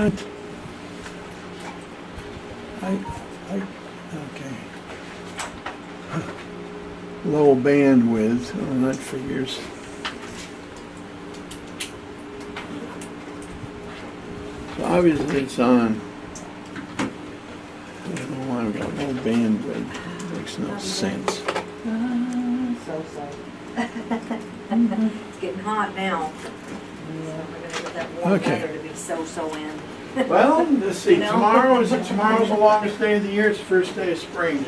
not. Okay. Low bandwidth, oh, that figures. So obviously it's on. I don't know why I've got low bandwidth. It makes no sense. So. It's getting hot now. Yeah. We're gonna get that warm weather to be so in. Well, let's see. You know? Tomorrow's the longest day of the year. It's the first day of spring.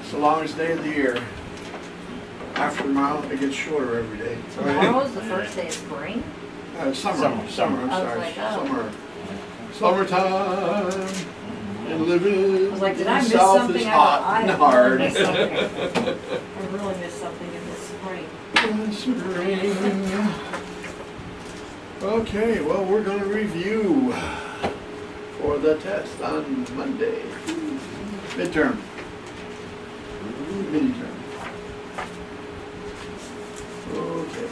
It's the longest day of the year. After tomorrow, it gets shorter every day. Tomorrow's the first day of spring? Summer, I'm sorry. Like, oh. Summertime. And living I was like, did in I the miss South something? is hot and hard. I really missed something in the spring. Spring. Okay, well, we're going to review for the test on Monday. Midterm. Mini-term. Okay.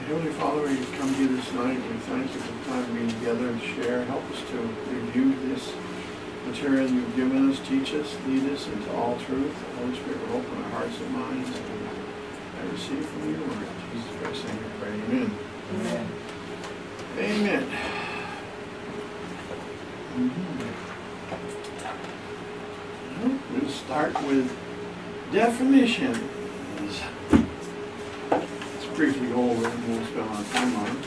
Heavenly Father, we come to you this night. We thank you for the time being together and share. Help us to review this material you've given us. Teach us, lead us into all truth. The Holy Spirit will open our hearts and minds and receive from your word. In Jesus Christ's name we pray. Amen. Amen. We'll start with definitions. Let's briefly go over it and we'll spend a lot of time on it.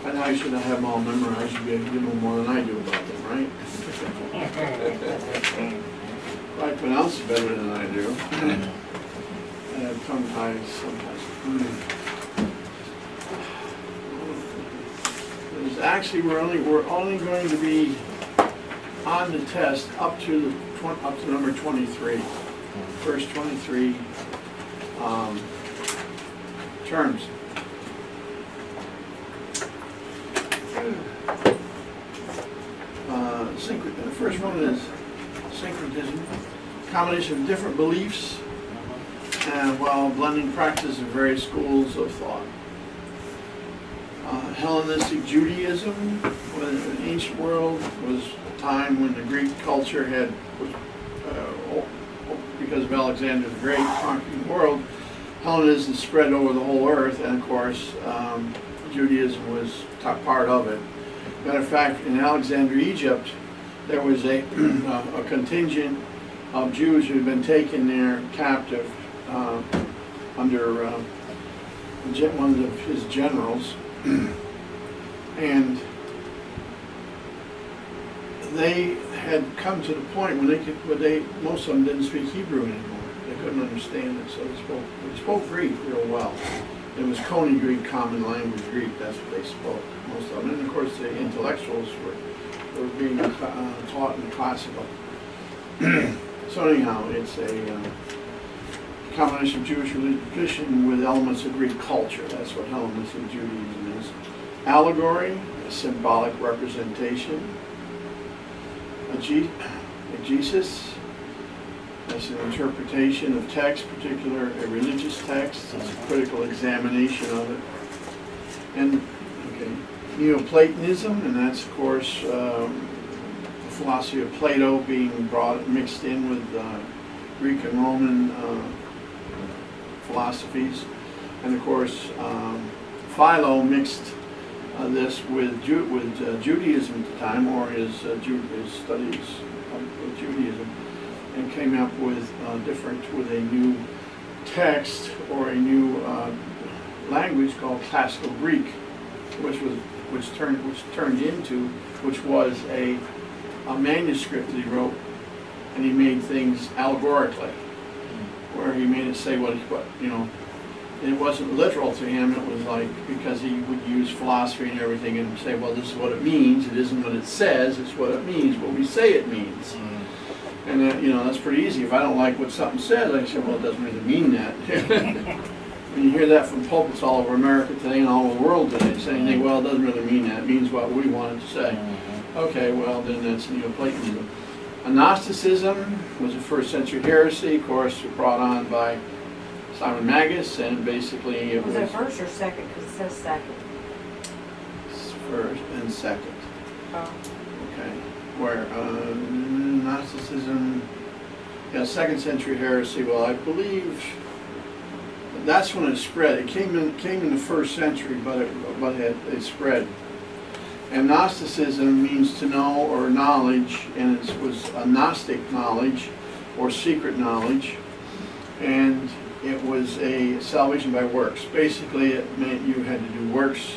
And I should have them all memorized. You know more than I do about them, right? I pronounce it better than I do. I have tongue ties sometimes. Actually, we're only going to be on the test up to number 23. First 23 terms. The first one is syncretism, combination of different beliefs while blending practice of various schools of thought. Hellenistic Judaism, in the ancient world, was a time when the Greek culture because of Alexander the Great conquering the world, Hellenism spread over the whole earth, and of course, Judaism was top part of it. Matter of fact, in Alexandria, Egypt, there was a contingent of Jews who had been taken there captive under one of his generals. And they had come to the point when most of them didn't speak Hebrew anymore. They couldn't understand it, so they spoke Greek real well. It was Coney Greek, common language Greek. That's what they spoke, most of them. And of course, the intellectuals were being taught in classical. So anyhow, it's a combination of Jewish religious tradition with elements of Greek culture. That's what Hellenistic Judaism is. Allegory, a symbolic representation. Exegesis, that's an interpretation of text, particular a religious text. It's a critical examination of it. And Neoplatonism, and that's of course the philosophy of Plato being mixed in with Greek and Roman philosophies, and of course Philo mixed this with Judaism at the time, or his studies of Judaism, and came up with a new text or a new language called Classical Greek, which was a manuscript that he wrote, and he made things allegorically, where he made it say it wasn't literal to him. It was like, because he would use philosophy and everything and say, well, this is what it means. It isn't what it says. It's what it means. What we say it means. And that's pretty easy. If I don't like what something says, I say, well, it doesn't really mean that. When you hear that from pulpits all over America today and all over the world today, saying, well, it doesn't really mean that. It means what we want it to say. Okay, well, then that's Neoplatonism. Gnosticism was a first century heresy, of course, brought on by Simon Magus, and basically it Was was it first or second? Because it says second. first and second. Oh. Okay, where Gnosticism, yeah, 2nd century heresy. Well, I believe that's when it spread. It came in the 1st century, but it spread. And Gnosticism means to know or knowledge, and it was a Gnostic knowledge or secret knowledge, and it was a salvation by works. Basically, it meant you had to do works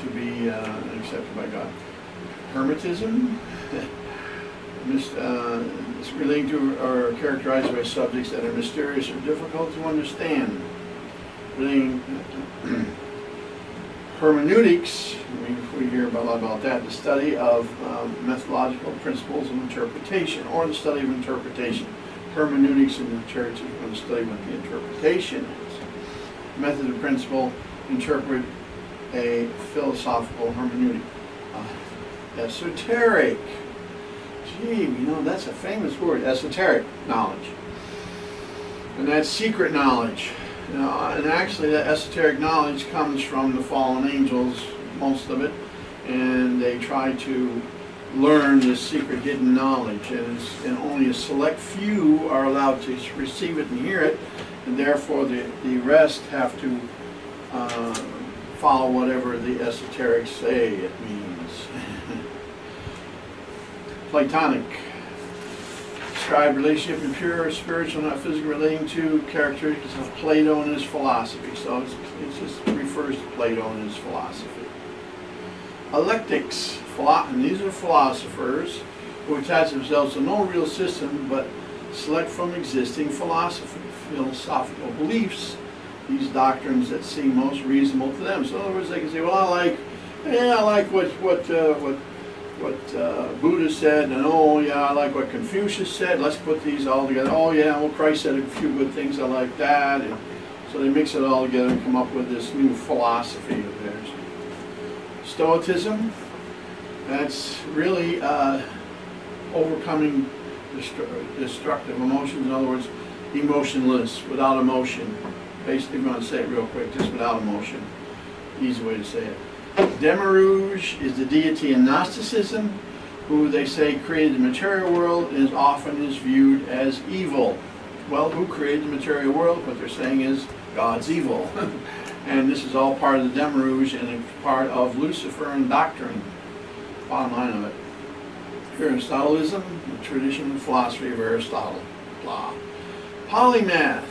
to be accepted by God. Hermetism, it's relating to or characterized by subjects that are mysterious or difficult to understand. Relating hermeneutics, we hear a lot about that, the study of methodological principles of interpretation, or the study of interpretation. Hermeneutics in the church is going to study what the interpretation is. Method of principle, interpret a philosophical hermeneutic. Esoteric. Gee, you know, that's a famous word, esoteric knowledge. And that's secret knowledge. You know, and actually that esoteric knowledge comes from the fallen angels, most of it, and they try to learn this secret hidden knowledge, and only a select few are allowed to receive it and hear it, and therefore the rest have to follow whatever the esoterics say it means. Platonic. Describe relationship in pure spiritual, not physical, relating to characteristics of Plato and his philosophy. So it just refers to Plato and his philosophy. Eclectics, and these are philosophers who attach themselves to no real system but select from existing philosophical beliefs these doctrines that seem most reasonable to them. So in other words, they can say, well, I like what Buddha said, and oh yeah, I like what Confucius said. Let's put these all together. Oh yeah, well Christ said a few good things. I like that, and so they mix it all together and come up with this new philosophy of theirs. Stoicism. That's really overcoming destructive emotions. In other words, emotionless, without emotion. Basically, I'm going to say it real quick, just without emotion. Easy way to say it. Demiurge is the deity in Gnosticism, who they say created the material world and often is viewed as evil. Well, who created the material world? What they're saying is God's evil. And this is all part of the Demiurge and it's part of Luciferian doctrine. Bottom line of it. Aristotelianism, the tradition and philosophy of Aristotle. Blah. Polymath.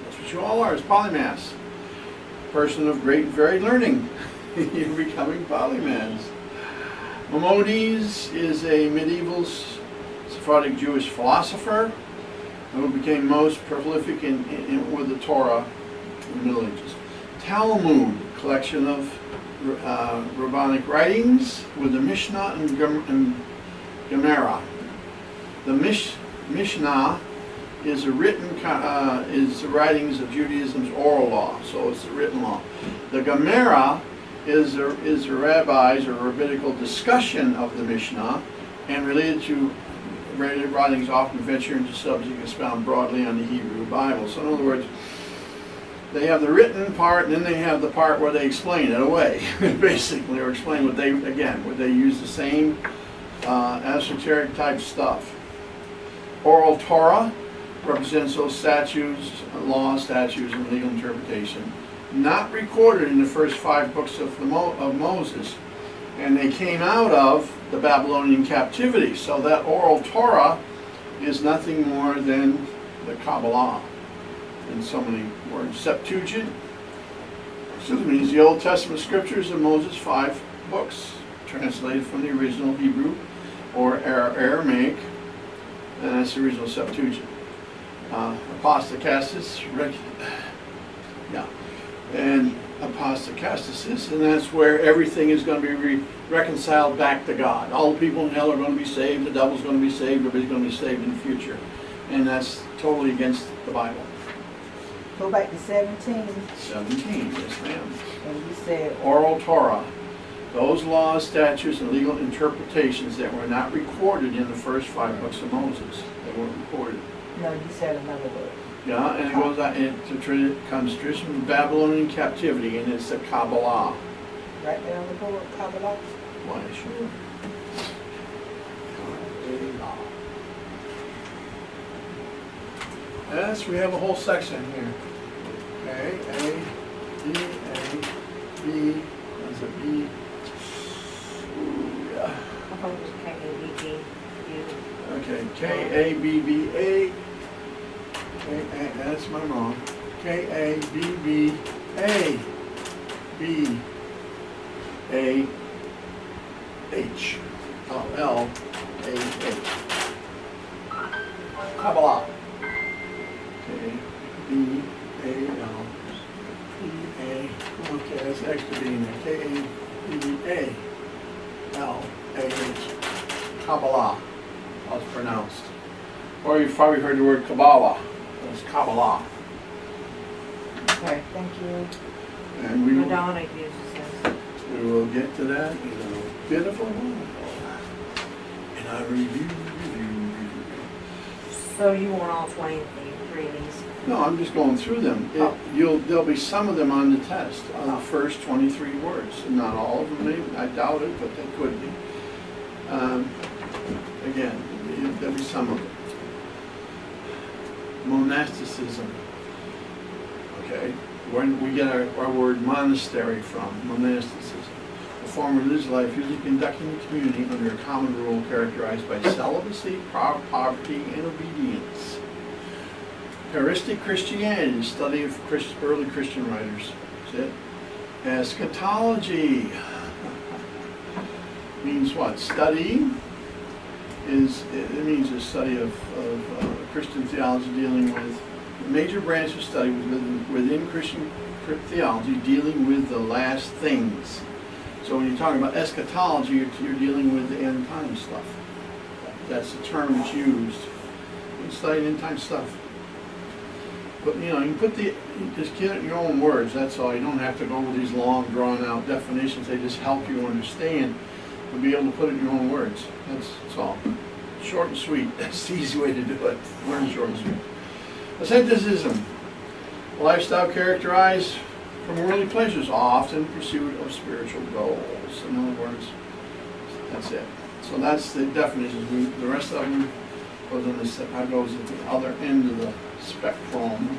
That's what you all are, is polymaths. Person of great and varied learning. You're becoming polymaths. Maimonides is a medieval Sephardic Jewish philosopher who became most prolific with the Torah in the Middle Ages. Talmud, collection of rabbinic writings with the Mishnah and Gemara. The Mishnah is a written is the writings of Judaism's oral law, so it's the written law. The Gemara is the rabbis or rabbinical discussion of the Mishnah, and related to writings often venture into subjects found broadly on the Hebrew Bible. So in other words, they have the written part, and then they have the part where they explain it away, basically, or explain what they use the same esoteric type stuff. Oral Torah represents those statutes, laws, statutes, and legal interpretation, not recorded in the first 5 books of Moses, and they came out of the Babylonian captivity. So that oral Torah is nothing more than the Kabbalah in so many words. Septuagint, means the Old Testament scriptures of Moses' 5 books, translated from the original Hebrew or Aramaic, and that's the original Septuagint. Apostacastis, and apostacastasis, and that's where everything is going to be reconciled back to God. All the people in hell are going to be saved, the devil's going to be saved, everybody's going to be saved in the future. And that's totally against the Bible. Go back to 17. 17, yes ma'am. And you said Oral Torah. Those laws, statutes, and legal interpretations that were not recorded in the first 5 books of Moses. They weren't recorded. No, you said another word. Yeah, and it goes out, comes tradition from Babylonian captivity, and it's the Kabbalah. Right there on the board, Kabbalah. Why, sure. Yes, we have a whole section here. Okay, A, B, that's a B. Ooh, yeah. I thought it was K-A-B-B, U. Okay, K-A-B-B-A. That's my wrong. K-A-B-B-A. B-A-H. Oh, L-A-H. Kabbalah. K-B-A-L. E-A. Okay, that's extra B in there. K-A-B-B-A-L-A-H. Kabbalah. How it's pronounced. Or you've probably heard the word Kabbalah. It's Kabbalah. Okay, thank you. And we will, Madonna uses this. we will get to that in a bit of a while. And I review. So you want all 23 of these? No, I'm just going through them. There'll be some of them on the test, on the first 23 words. Not all of them, maybe. I doubt it, but they could be. Again, there'll be some of them. Monasticism. Okay, where we get our word monastery from, monasticism. A form of religious life usually conducting the community under a common rule characterized by celibacy, poverty, and obedience. Heuristic Christianity, study of early Christian writers. That's it. Eschatology means what? Study. It means a study of Christian theology dealing with a major branch of study within Christian theology dealing with the last things. So when you're talking about eschatology, you're dealing with the end time stuff. That's the term that's used. You study end time stuff. But you know, you just get it in your own words, that's all. You don't have to go with these long drawn out definitions. They just help you understand and be able to put it in your own words. That's all. Short and sweet. That's the easy way to do it. Learn short and sweet. Asceticism. A lifestyle characterized from worldly pleasures, often pursuit of spiritual goals. In other words, that's it. So that's the definitions. The rest of them goes at the other end of the spectrum.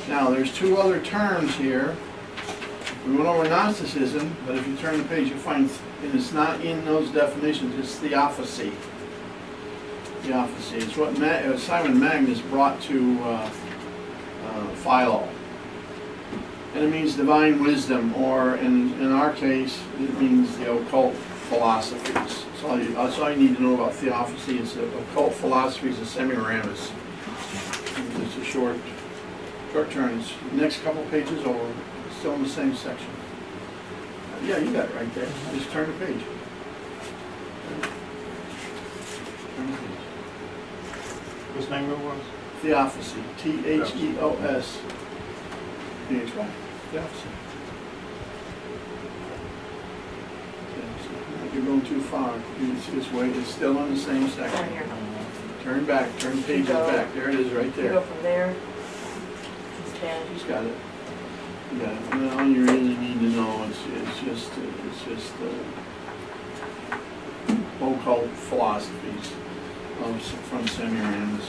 Now there's two other terms here. We went over Gnosticism, but if you turn the page, you'll find, and it's not in those definitions, it's theophacy. Theophacy. It's what Simon Magus brought to Philo. And it means divine wisdom, or in our case, it means the occult philosophies. That's all you need to know about theophacy. It's the occult philosophies of Semiramis. It's a short turn. It's the next couple pages over. It's still in the same section. Yeah, you got it right there. Just turn the page. Turn the page. Whose name it was? Theophacy. T-H-E-O-S. P-H-Y. Theophacy. You're going too far. It's still in the same Down section. here. Turn back. Turn pages back. There it is, right You go there. from there. It's down. She's got it. You got it. And all you really need to know is just occult philosophies from Semiramis.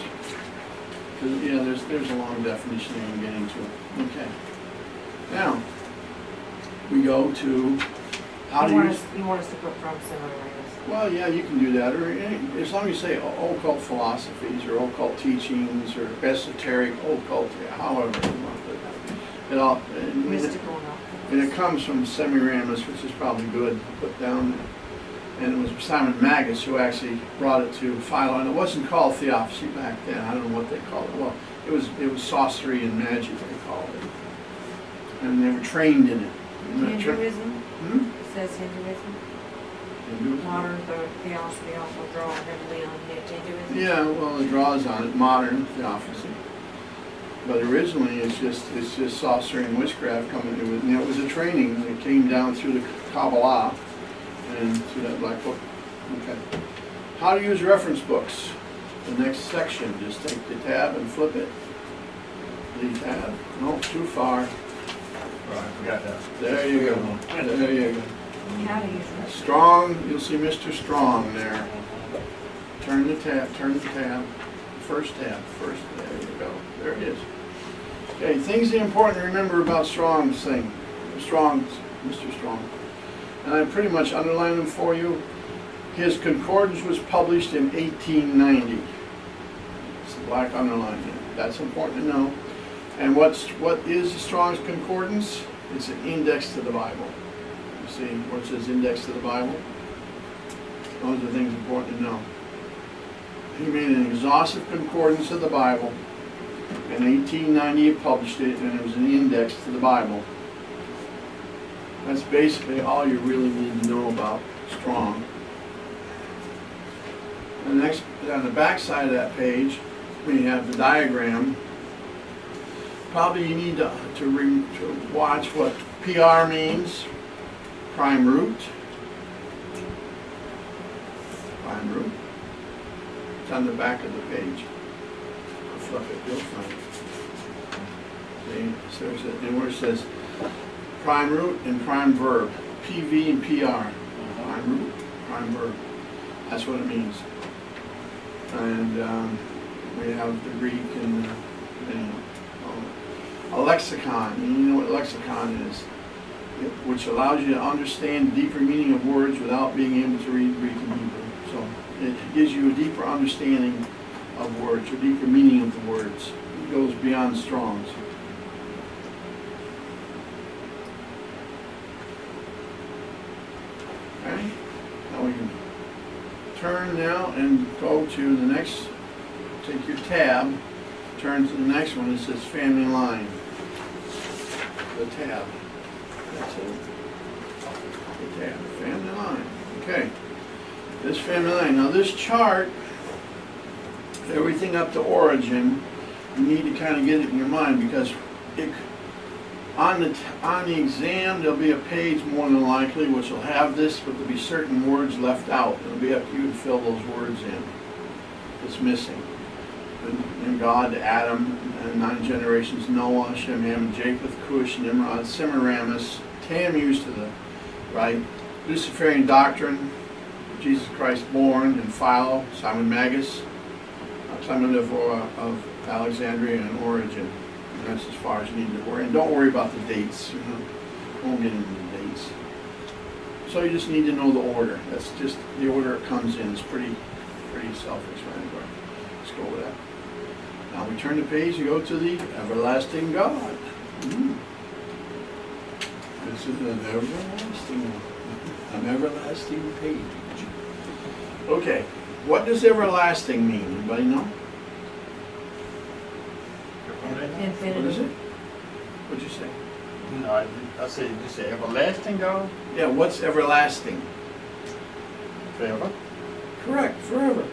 Yeah, there's a long definition you can get into. Okay. Now we go to how do you want us to put from Semiramis? Well, yeah, you can do that, or as long as you say occult philosophies or occult teachings or esoteric occult, however you want to put it all. Mystical enough. And it comes from Semiramis, which is probably good to put down. And it was Simon Magus who actually brought it to Philo, and it wasn't called theophacy back then. I don't know what they called it. Well, it was sorcery and magic they called it, and they were trained in it. Hinduism? Hmm? It says Hinduism. Modern theosophy also draw heavily on Hinduism. Yeah, well, it draws on it, modern theophacy. But originally, it's just sorcery and witchcraft coming into it. And it was a training that came down through the Kabbalah and through that black book. Okay. How to use reference books. the next section. Just take the tab and flip it. The tab. No, too far. Right, we got that. There you go. There you go. How to use it. Strong, you'll see Mr. Strong there. Turn the tab, first tab, there you go, there it is. Okay, things that are important to remember about Strong's thing, Mr. Strong. And I pretty much underlined them for you. His concordance was published in 1890. It's the black underline there. That's important to know. And what is the Strong's concordance? It's an index to the Bible. You see where it says index to the Bible? Those are things important to know. He made an exhaustive concordance of the Bible. In 1890 he published it, and it was an index to the Bible. That's basically all you really need to know about Strong. And next, on the back side of that page, we have the diagram. Probably you need to watch what PR means. Prime root. Prime root. It's on the back of the page. I'll flip it, you'll find it. See, so and where it says prime root and prime verb. PV and PR. Prime root, prime verb. That's what it means. And we have the Greek and a lexicon. You know what lexicon is, which allows you to understand the deeper meaning of words without being able to read Greek and Hebrew. So it gives you a deeper understanding of words, a deeper meaning of the words. It goes beyond Strong's. Okay, now we can turn now and go to the next, take your tab, turn to the next one. It says family line. The tab. That's it. The tab. Family line. Okay. This family line. Now this chart, everything up to origin, you need to kind of get it in your mind, because it, on the exam there'll be a page more than likely which will have this, but there'll be certain words left out. It'll be up to you to fill those words in. It's missing. And God, Adam, and 9 generations, Noah, Shem, Ham, Japheth, Cush, Nimrod, Semiramis, Tammuz to the right, Luciferian doctrine, Jesus Christ born, and Philo, Simon Magus, Clement of Alexandria, and Origen. And that's as far as you need to worry. And don't worry about the dates. You know, won't get into the dates. So you just need to know the order. That's just the order it comes in. It's pretty self-explanatory. Let's go with that. Now we turn the page and go to the everlasting God. This is an everlasting page. Okay, what does everlasting mean? Anybody know? What Infinity. is it? What'd you say? No, I said, you say everlasting God? Yeah, what's everlasting? Forever? Correct, forever.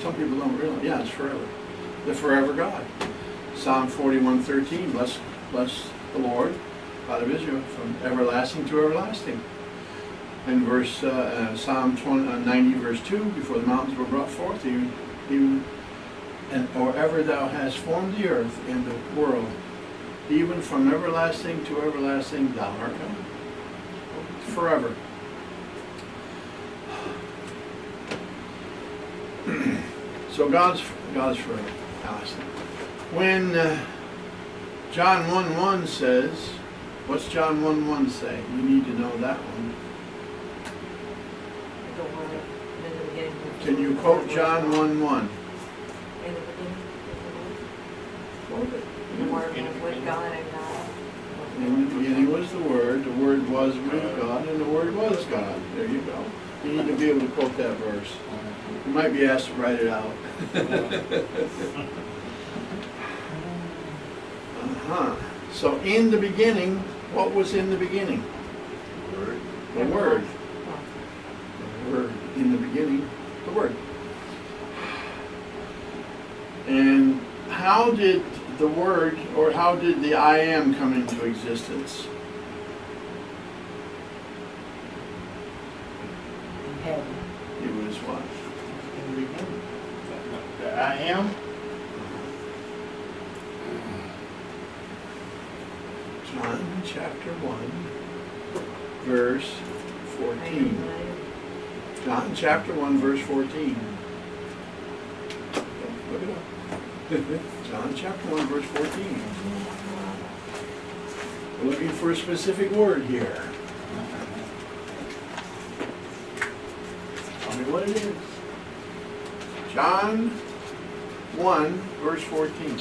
Some people don't realize. Yeah, it's forever. The forever God. Psalm 41:13. Bless the Lord, God of Israel, from everlasting to everlasting. And verse Psalm 90 verse 2. Before the mountains were brought forth, even and or ever thou hast formed the earth and the world, even from everlasting to everlasting, thou art God. Forever. So God's forever. When John 1:1 says, what's John 1:1 say? You need to know that one. The Word in the beginning. Can you quote John 1:1? In the beginning. Quote it. The Word was with God, and God. In the beginning was the Word was with God, and the Word was God. There you go. You need to be able to quote that verse. You might be asked to write it out. So in the beginning, what was in the beginning? Word. The Word. The Word. In the beginning, the Word. And how did the Word, or how did the I Am come into existence? In heaven. It was what? In the beginning. The I am. John chapter 1, verse 14. John chapter 1, verse 14. Look it up. John chapter 1, verse 14. We're looking for a specific word here. Tell me what it is. John 1, verse 14.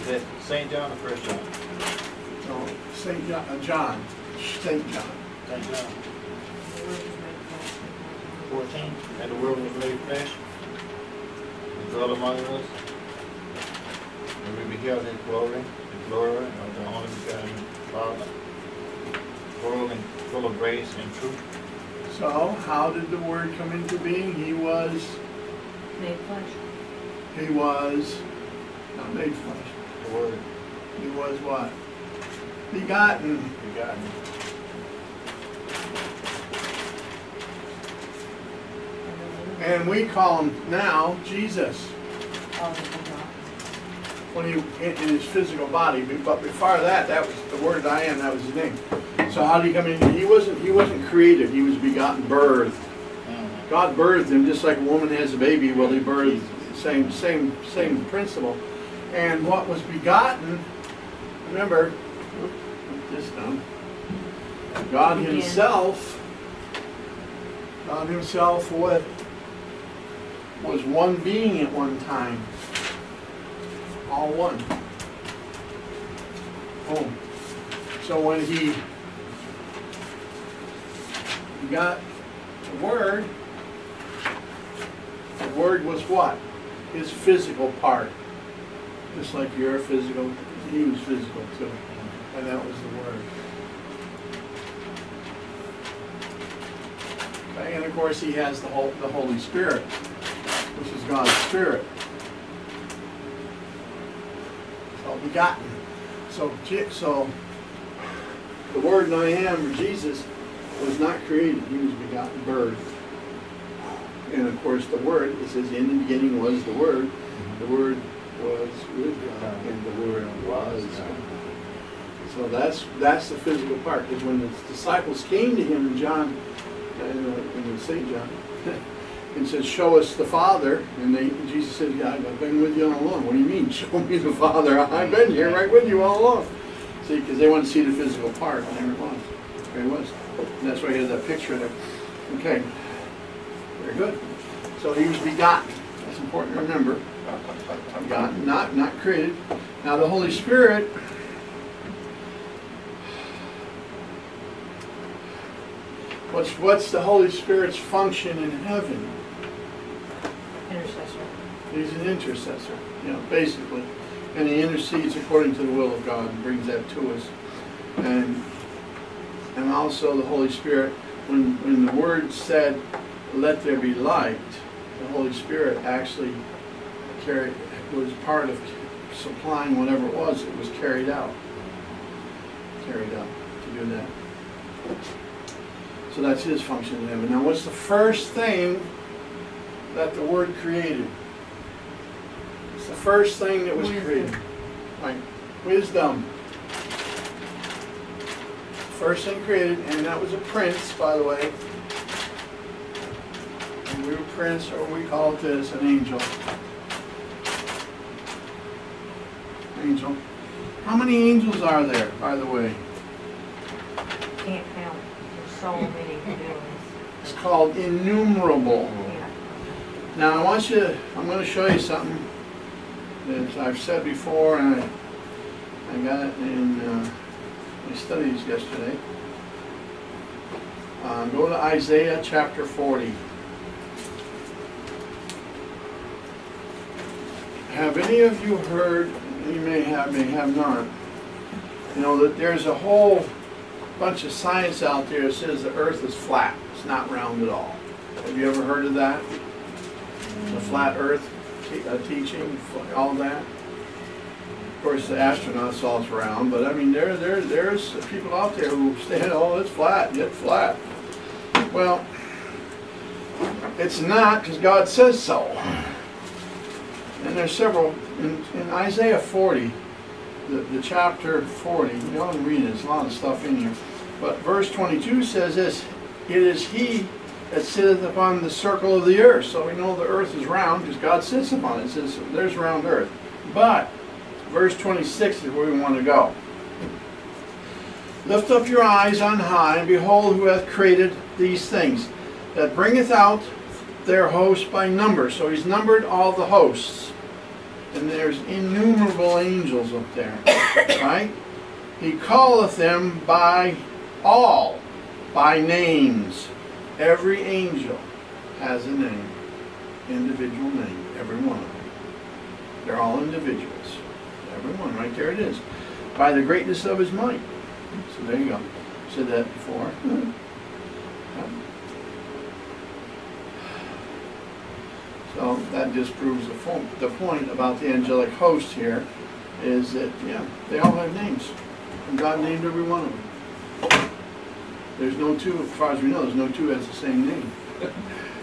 Is that St. John or First John? No, St. John, John. St. John. St. John. 14. And the Word was made flesh, and dwelt among us. And we beheld His glory, the glory of the only begotten Father, full of grace and truth. So, how did the Word come into being? He was not made flesh. The Word He was what? Begotten. begotten. And we call him now Jesus. When he in his physical body, but before that, that was the word I am. That was his name. So how did he come in? He wasn't created. He was begotten, birthed. God birthed him just like a woman has a baby. Well, he birthed. Same principle. And what was begotten? Remember, put this down. God Himself. God Himself was one being at one time. All one. Oh. So when he got the Word was what? His physical part. Just like you're physical, he was physical too. And that was the Word. Okay, and of course he has the Holy Spirit, which is God's Spirit. So begotten. So the Word I am, Jesus, was not created. He was begotten, birthed. And of course the Word, it says in the beginning was the Word. The Word was with God, and the Word was God. So that's the physical part. Because when the disciples came to him in John, in St. John, and said, "Show us the Father," and Jesus said, "Yeah, I've been with you all along." "What do you mean, show me the Father? I've been here right with you all along." See, because they want to see the physical part, and there it was. There it was. And that's why he had that picture there. Okay. Very good. So he was begotten. That's important to remember. Begotten, not created. Now the Holy Spirit, what's the Holy Spirit's function in heaven? Intercessor. He's an intercessor, basically. And he intercedes according to the will of God and brings that to us. And also the Holy Spirit, when the Word said, "Let there be light," the Holy Spirit actually was part of supplying whatever it was carried out. Carried out to do that. So that's his function in heaven. Now what's the first thing that the Word created? It's the first thing that was created. Right. Wisdom. First thing created, and that was a prince, by the way. And we were prince, or we call it this, an angel. Angel. How many angels are there, by the way? Can't count. There's so many billions. It's called innumerable. Yeah. Now I'm going to show you something that I've said before, and I got it in my studies yesterday. Go to Isaiah chapter 40. Have any of you heard, you may have not, that there's a whole bunch of science out there that says the earth is flat. It's not round at all. Have you ever heard of that? The flat earth teaching, all that? Of course, the astronauts all around, but I mean, there's people out there who stand, oh, it's flat, get flat. Well, it's not, because God says so. And there's several, in Isaiah 40, the chapter 40, you don't read it, there's a lot of stuff in here. But verse 22 says this, it is he that sitteth upon the circle of the earth. So we know the earth is round, because God sits upon it. It says there's round earth. But verse 26 is where we want to go. Lift up your eyes on high, and behold who hath created these things, that bringeth out their host by number. So he's numbered all the hosts. And there's innumerable angels up there. Right? He calleth them by all, by names. Every angel has a name. Individual name. Every one of them. They're all individuals. Everyone, right there it is. By the greatness of his might. So there you go. Said that before. So that just proves the point about the angelic host here is that, yeah, they all have names. And God named every one of them. There's no two, as far as we know, there's no two that's the same name.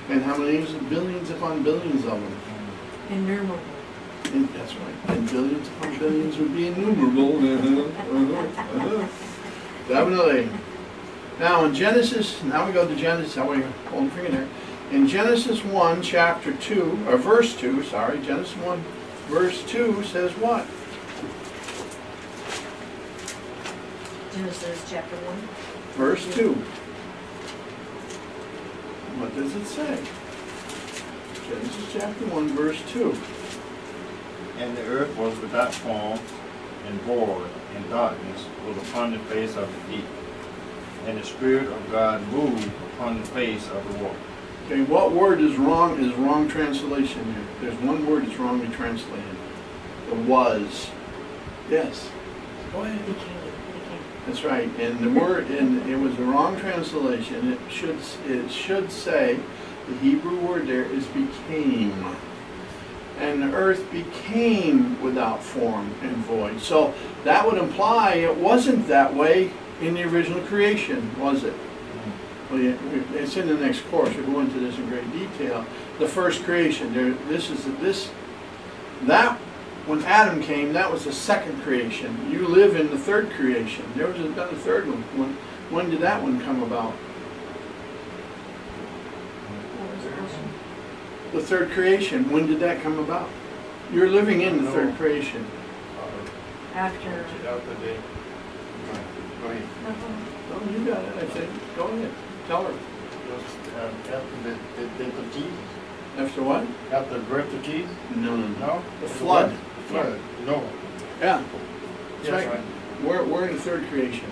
And how many names? Billions upon billions of them. Innumerable. And that's right. And billions upon billions would be innumerable. Definitely. Now in Genesis, now we go to Genesis, how are you holding finger there? In Genesis 1, chapter 2, or verse 2, sorry, Genesis 1, verse 2 says what? Genesis chapter 1. Verse 2. What does it say? Genesis chapter 1, verse 2. And the earth was without form, and void, and darkness was upon the face of the deep. And the Spirit of God moved upon the face of the water. Okay, what word is wrong translation here? There's one word that's wrongly translated. The was. Yes. Go ahead. Became. That's right. And the word, and it was the wrong translation. It should say, the Hebrew word there is became. And the earth became without form and void. So that would imply it wasn't that way in the original creation, was it? Well, yeah, it's in the next course. We'll go into this in great detail. The first creation. That when Adam came, that was the second creation. You live in the third creation. There was another third one. When did that one come about? What was the question? The third creation. When did that come about? You're living in the third creation. After. After the, go ahead. Oh, you got it. I said, go ahead. Tell her. After the death of Jesus? After what? After the birth of Jesus? No. No? The flood. The flood. No. Yeah. Yes, That's right. We're in the third creation.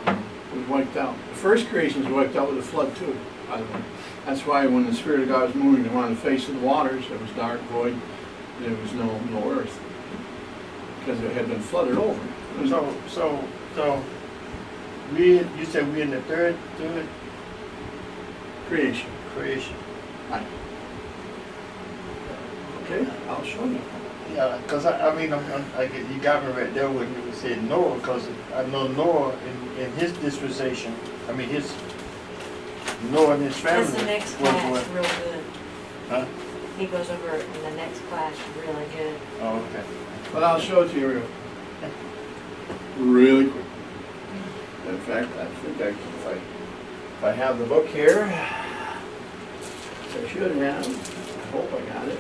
It was wiped out. The first creation was wiped out with a flood too, by the way. That's why when the Spirit of God was moving on the face of the waters, it was dark, void, there was no earth. Because it had been flooded over. So you said we're in the third Creation. creation. Right. Okay, I'll show you. Yeah, because you got me right there when you said Noah, because I know Noah in his dispensation, Noah and his family. That's the next was class, what? real good. Huh? He goes over it in the next class, really good. Oh, okay. But I'll show it to you really quick. In fact, I think if I have the book here, which I should have. I hope I got it.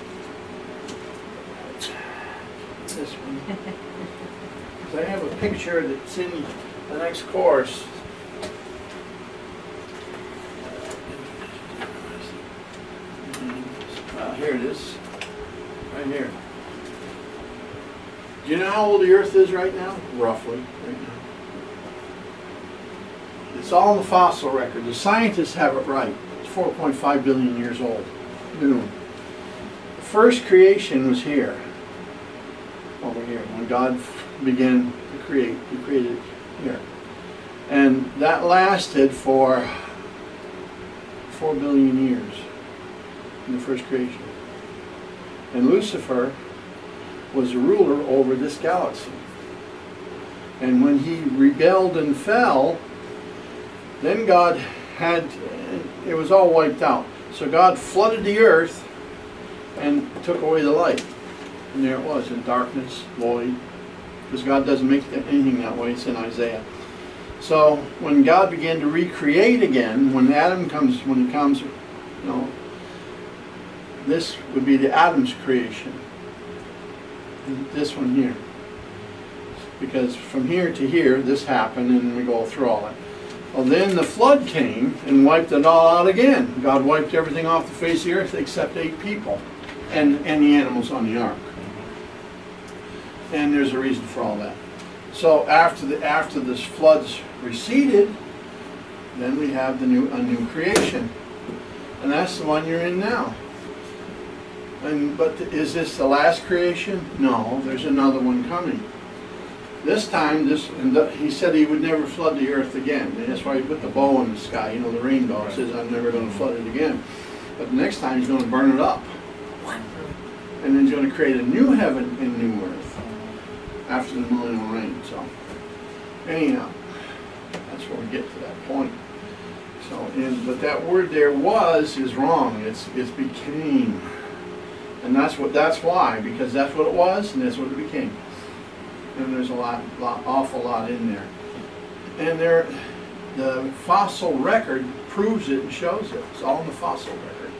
This one. Because I have a picture that's in the next course. Here it is. Right here. Do you know how old the Earth is right now? Roughly, right now. It's all in the fossil record. The scientists have it right. It's 4.5 billion years old. Boom. The first creation was here. Over here. When God began to create, He created here. And that lasted for 4 billion years in the first creation. And Lucifer was a ruler over this galaxy. And when he rebelled and fell, then God had, it was all wiped out. So God flooded the earth and took away the light. And there it was, in darkness, void. Because God doesn't make anything that way, it's in Isaiah. So when God began to recreate again, when Adam comes, you know, this would be the Adam's creation. This one here. Because from here to here, this happened, and we go through all that. Well, then the flood came and wiped it all out again. God wiped everything off the face of the earth except 8 people and the animals on the ark. And there's a reason for all that. So after this floods receded, then we have a new creation, and that's the one you're in now. But is this the last creation? No, there's another one coming. This time, he said he would never flood the earth again. And that's why he put the bow in the sky, you know, the rainbow. It says, I'm never going to flood it again. But the next time, he's going to burn it up. And then he's going to create a new heaven and new earth after the millennial reign. So, anyhow, that's where we get to that point. So, but that word there is wrong. It's became. And that's why, because that's what it was, and that's what it became. And there's awful lot in there. And the fossil record proves it and shows it. It's all in the fossil record.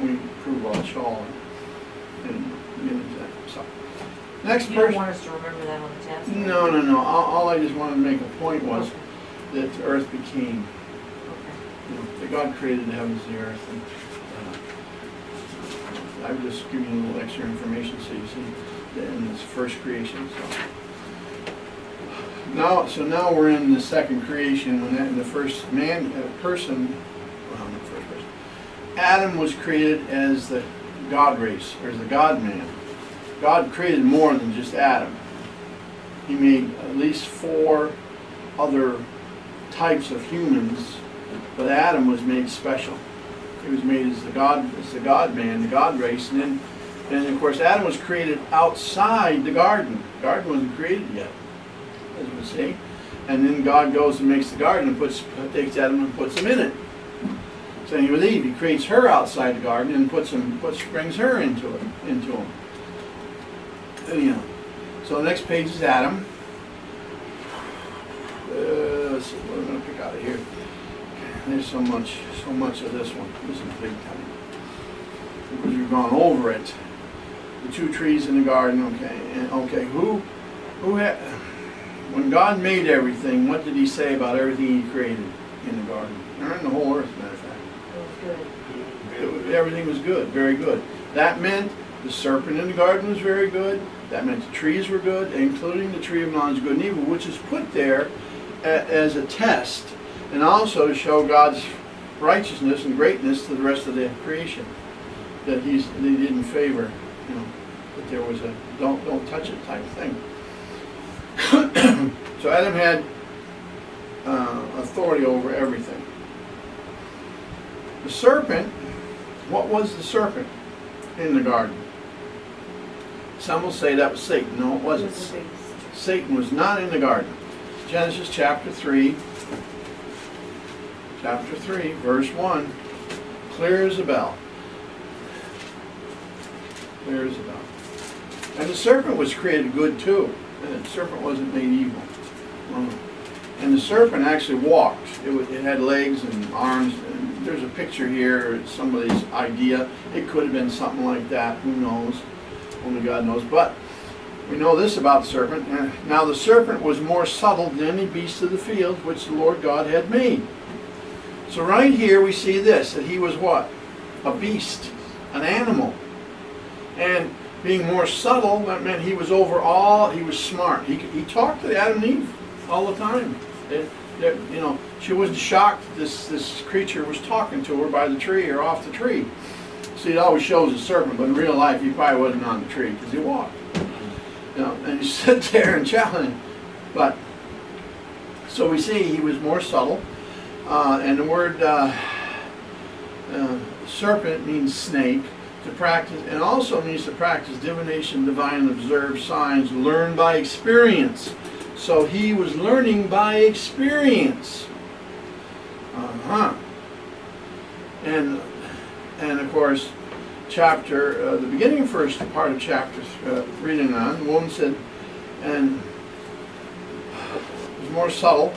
We prove all Shaw and get into that. So, next You don't person. want us to remember that on the test? No. All I just wanted to make a point was that the earth became. Okay. You know, that God created the heavens and the earth. And, I've just given you a little extra information so you see in this first creation. So now we're in the second creation, when in the first person, Adam was created as the God race, or as the God man. God created more than just Adam. He made at least 4 other types of humans, but Adam was made special. He was made as the God man, the God race, and of course Adam was created outside the garden. The garden wasn't created yet, as we see. And then God goes and makes the garden and takes Adam and puts him in it. Same with Eve. He creates her outside the garden and brings her into him. Anyhow, so the next page is Adam. Let's see what I'm going to pick out of here. There's so much of this one. This is big time. Because we've gone over it. The 2 trees in the garden. Okay. When God made everything, what did He say about everything He created in the garden? Or in the whole earth, matter of fact. It was good. Everything was good, very good. That meant the serpent in the garden was very good. That meant the trees were good, including the tree of knowledge of good and evil, which is put there as a test, and also to show God's righteousness and greatness to the rest of the creation. That they didn't favor, you know, that there was a don't touch it type thing. So Adam had authority over everything. The serpent, what was the serpent in the garden? Some will say that was Satan. No, it wasn't. It was a beast. Satan was not in the garden. Genesis chapter 3, verse 1, clear as a bell. Clear as a bell. And the serpent was created good too. The serpent wasn't made evil. And the serpent actually walked. It had legs and arms. And there's a picture here, somebody's idea. It could have been something like that. Who knows? Only God knows. But we know this about the serpent. Now the serpent was more subtle than any beast of the field which the Lord God had made. So right here we see this, that he was what? A beast, an animal. And being more subtle, that meant he was over all, he was smart. He talked to Adam and Eve all the time. You know, she wasn't shocked that this creature was talking to her by the tree or off the tree. See, it always shows a serpent, but in real life he probably wasn't on the tree because he walked. You know, and he stood there and challenged. But, so we see he was more subtle. And the word serpent means snake. to practice, and also needs to practice divination, divine, and observe signs learned by experience. So he was learning by experience. And of course, the beginning first part of chapter reading on, the woman said, and it was more subtle.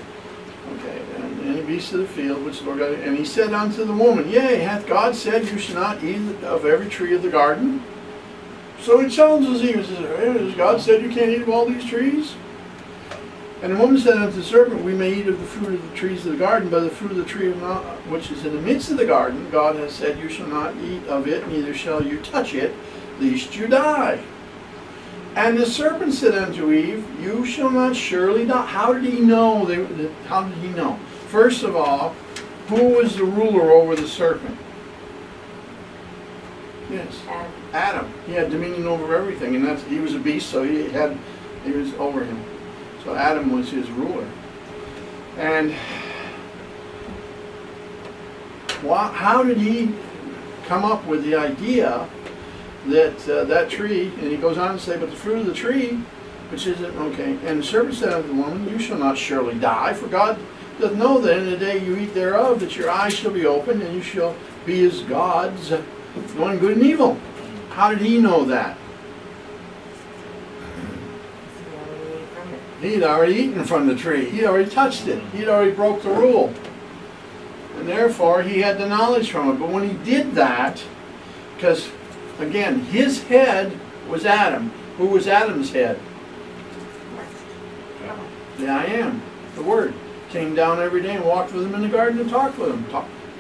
Okay, and any beast of the field which the Lord God, and he said unto the woman, Yea, hath God said you shall not eat of every tree of the garden? So he challenges Eve and says, has God said you can't eat of all these trees? And the woman said unto the serpent, We may eat of the fruit of the trees of the garden, but the fruit of the tree which is in the midst of the garden, God has said you shall not eat of it, neither shall you touch it, lest you die. And the serpent said unto Eve, You shall not surely die. How did he know? How did he know? First of all, who was the ruler over the serpent? Yes, Adam. He had dominion over everything, and he was a beast, so he was over him. So Adam was his ruler. And how did he come up with the idea that that tree, and he goes on to say, but the fruit of the tree, which isn't, okay, and the serpent said unto the woman, You shall not surely die, for God doth know that in the day you eat thereof, that your eyes shall be opened, and you shall be as gods, knowing good and evil. How did he know that? He'd already eaten from the tree. He'd already touched it. He'd already broke the rule. And therefore, he had the knowledge from it. But when he did that, because again, his head was Adam. Who was Adam's head? The I Am, the Word. Came down every day and walked with him in the garden and talked with him.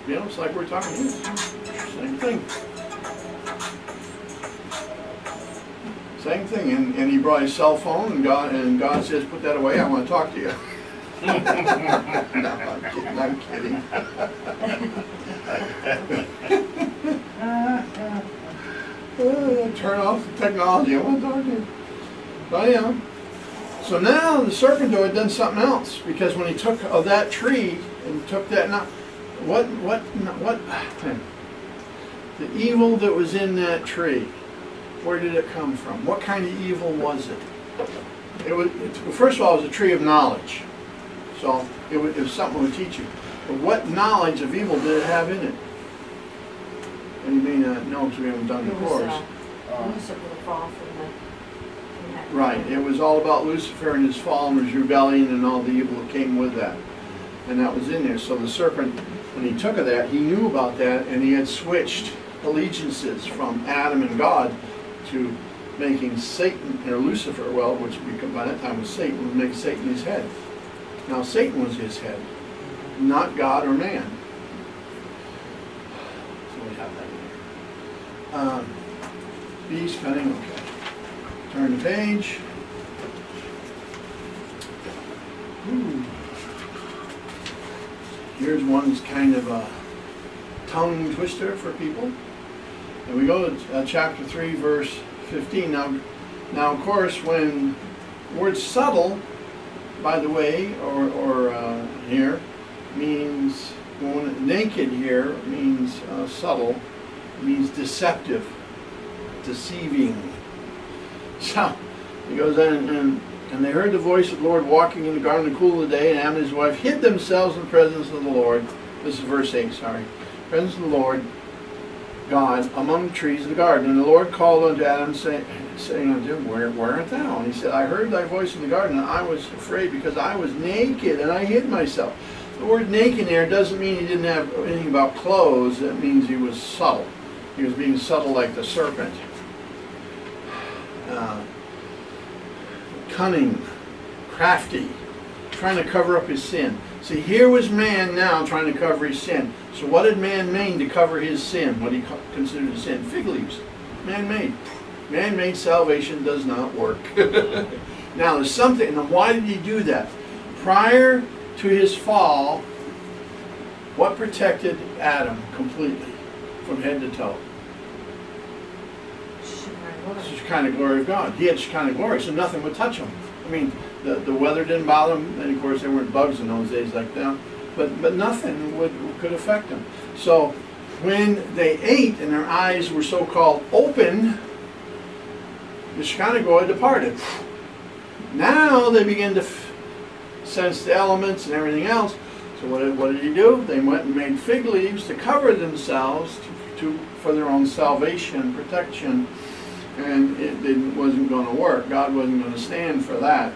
It's like we're talking here. Same thing. Same thing. And he brought his cell phone, and God says, Put that away, I want to talk to you. No, I'm kidding. Turn off the technology. I want to talk to you. But yeah. So now the serpent had done something else, because when he took of that tree and took that, the evil that was in that tree, where did it come from? What kind of evil was it? First of all, it was a tree of knowledge. So it was something that would teach you. But what knowledge of evil did it have in it? And you may not know because we haven't done the course. Lucifer fall from that. Right. It was all about Lucifer and his fall and his rebellion and all the evil that came with that. And that was in there. So the serpent, when he took of that, he knew about that, and he had switched allegiances from Adam and God to making Satan, or Lucifer, which by that time was Satan, would make Satan his head. Now Satan was his head, not God or man. So we have that there. Beast cunning, okay. Turn the page. Ooh. Here's one that's kind of a tongue twister for people. And we go to chapter 3, verse 15. Now, of course, when the word subtle, by the way, or here, means, naked here means subtle, means deceptive, deceiving. So, he goes on, and they heard the voice of the Lord walking in the garden in the cool of the day, and Adam and his wife hid themselves in the presence of the Lord. This is verse 8, sorry. Presence of the Lord God among the trees of the garden. And the Lord called unto Adam, saying unto him, Where art thou? And he said, I heard thy voice in the garden, and I was afraid, because I was naked, and I hid myself. The word naked there doesn't mean he didn't have anything about clothes. That means he was subtle. He was being subtle like the serpent. Cunning, crafty, trying to cover up his sin. See, here was man now trying to cover his sin. So what did man mean to cover his sin? What he considered a sin? Fig leaves. Man-made. Man-made salvation does not work. Now there's something, and why did he do that? Prior to his fall, what protected Adam completely from head to toe? The Shekinah glory of God. He had Shekinah glory, so nothing would touch him. I mean, the weather didn't bother him, and of course there weren't bugs in those days like now, but nothing could affect him. So when they ate and their eyes were so-called open, the Shekinah glory departed. Now they begin to sense the elements and everything else. So what did he do? They went and made fig leaves to cover themselves for their own salvation, protection, and it wasn't going to work. God wasn't going to stand for that.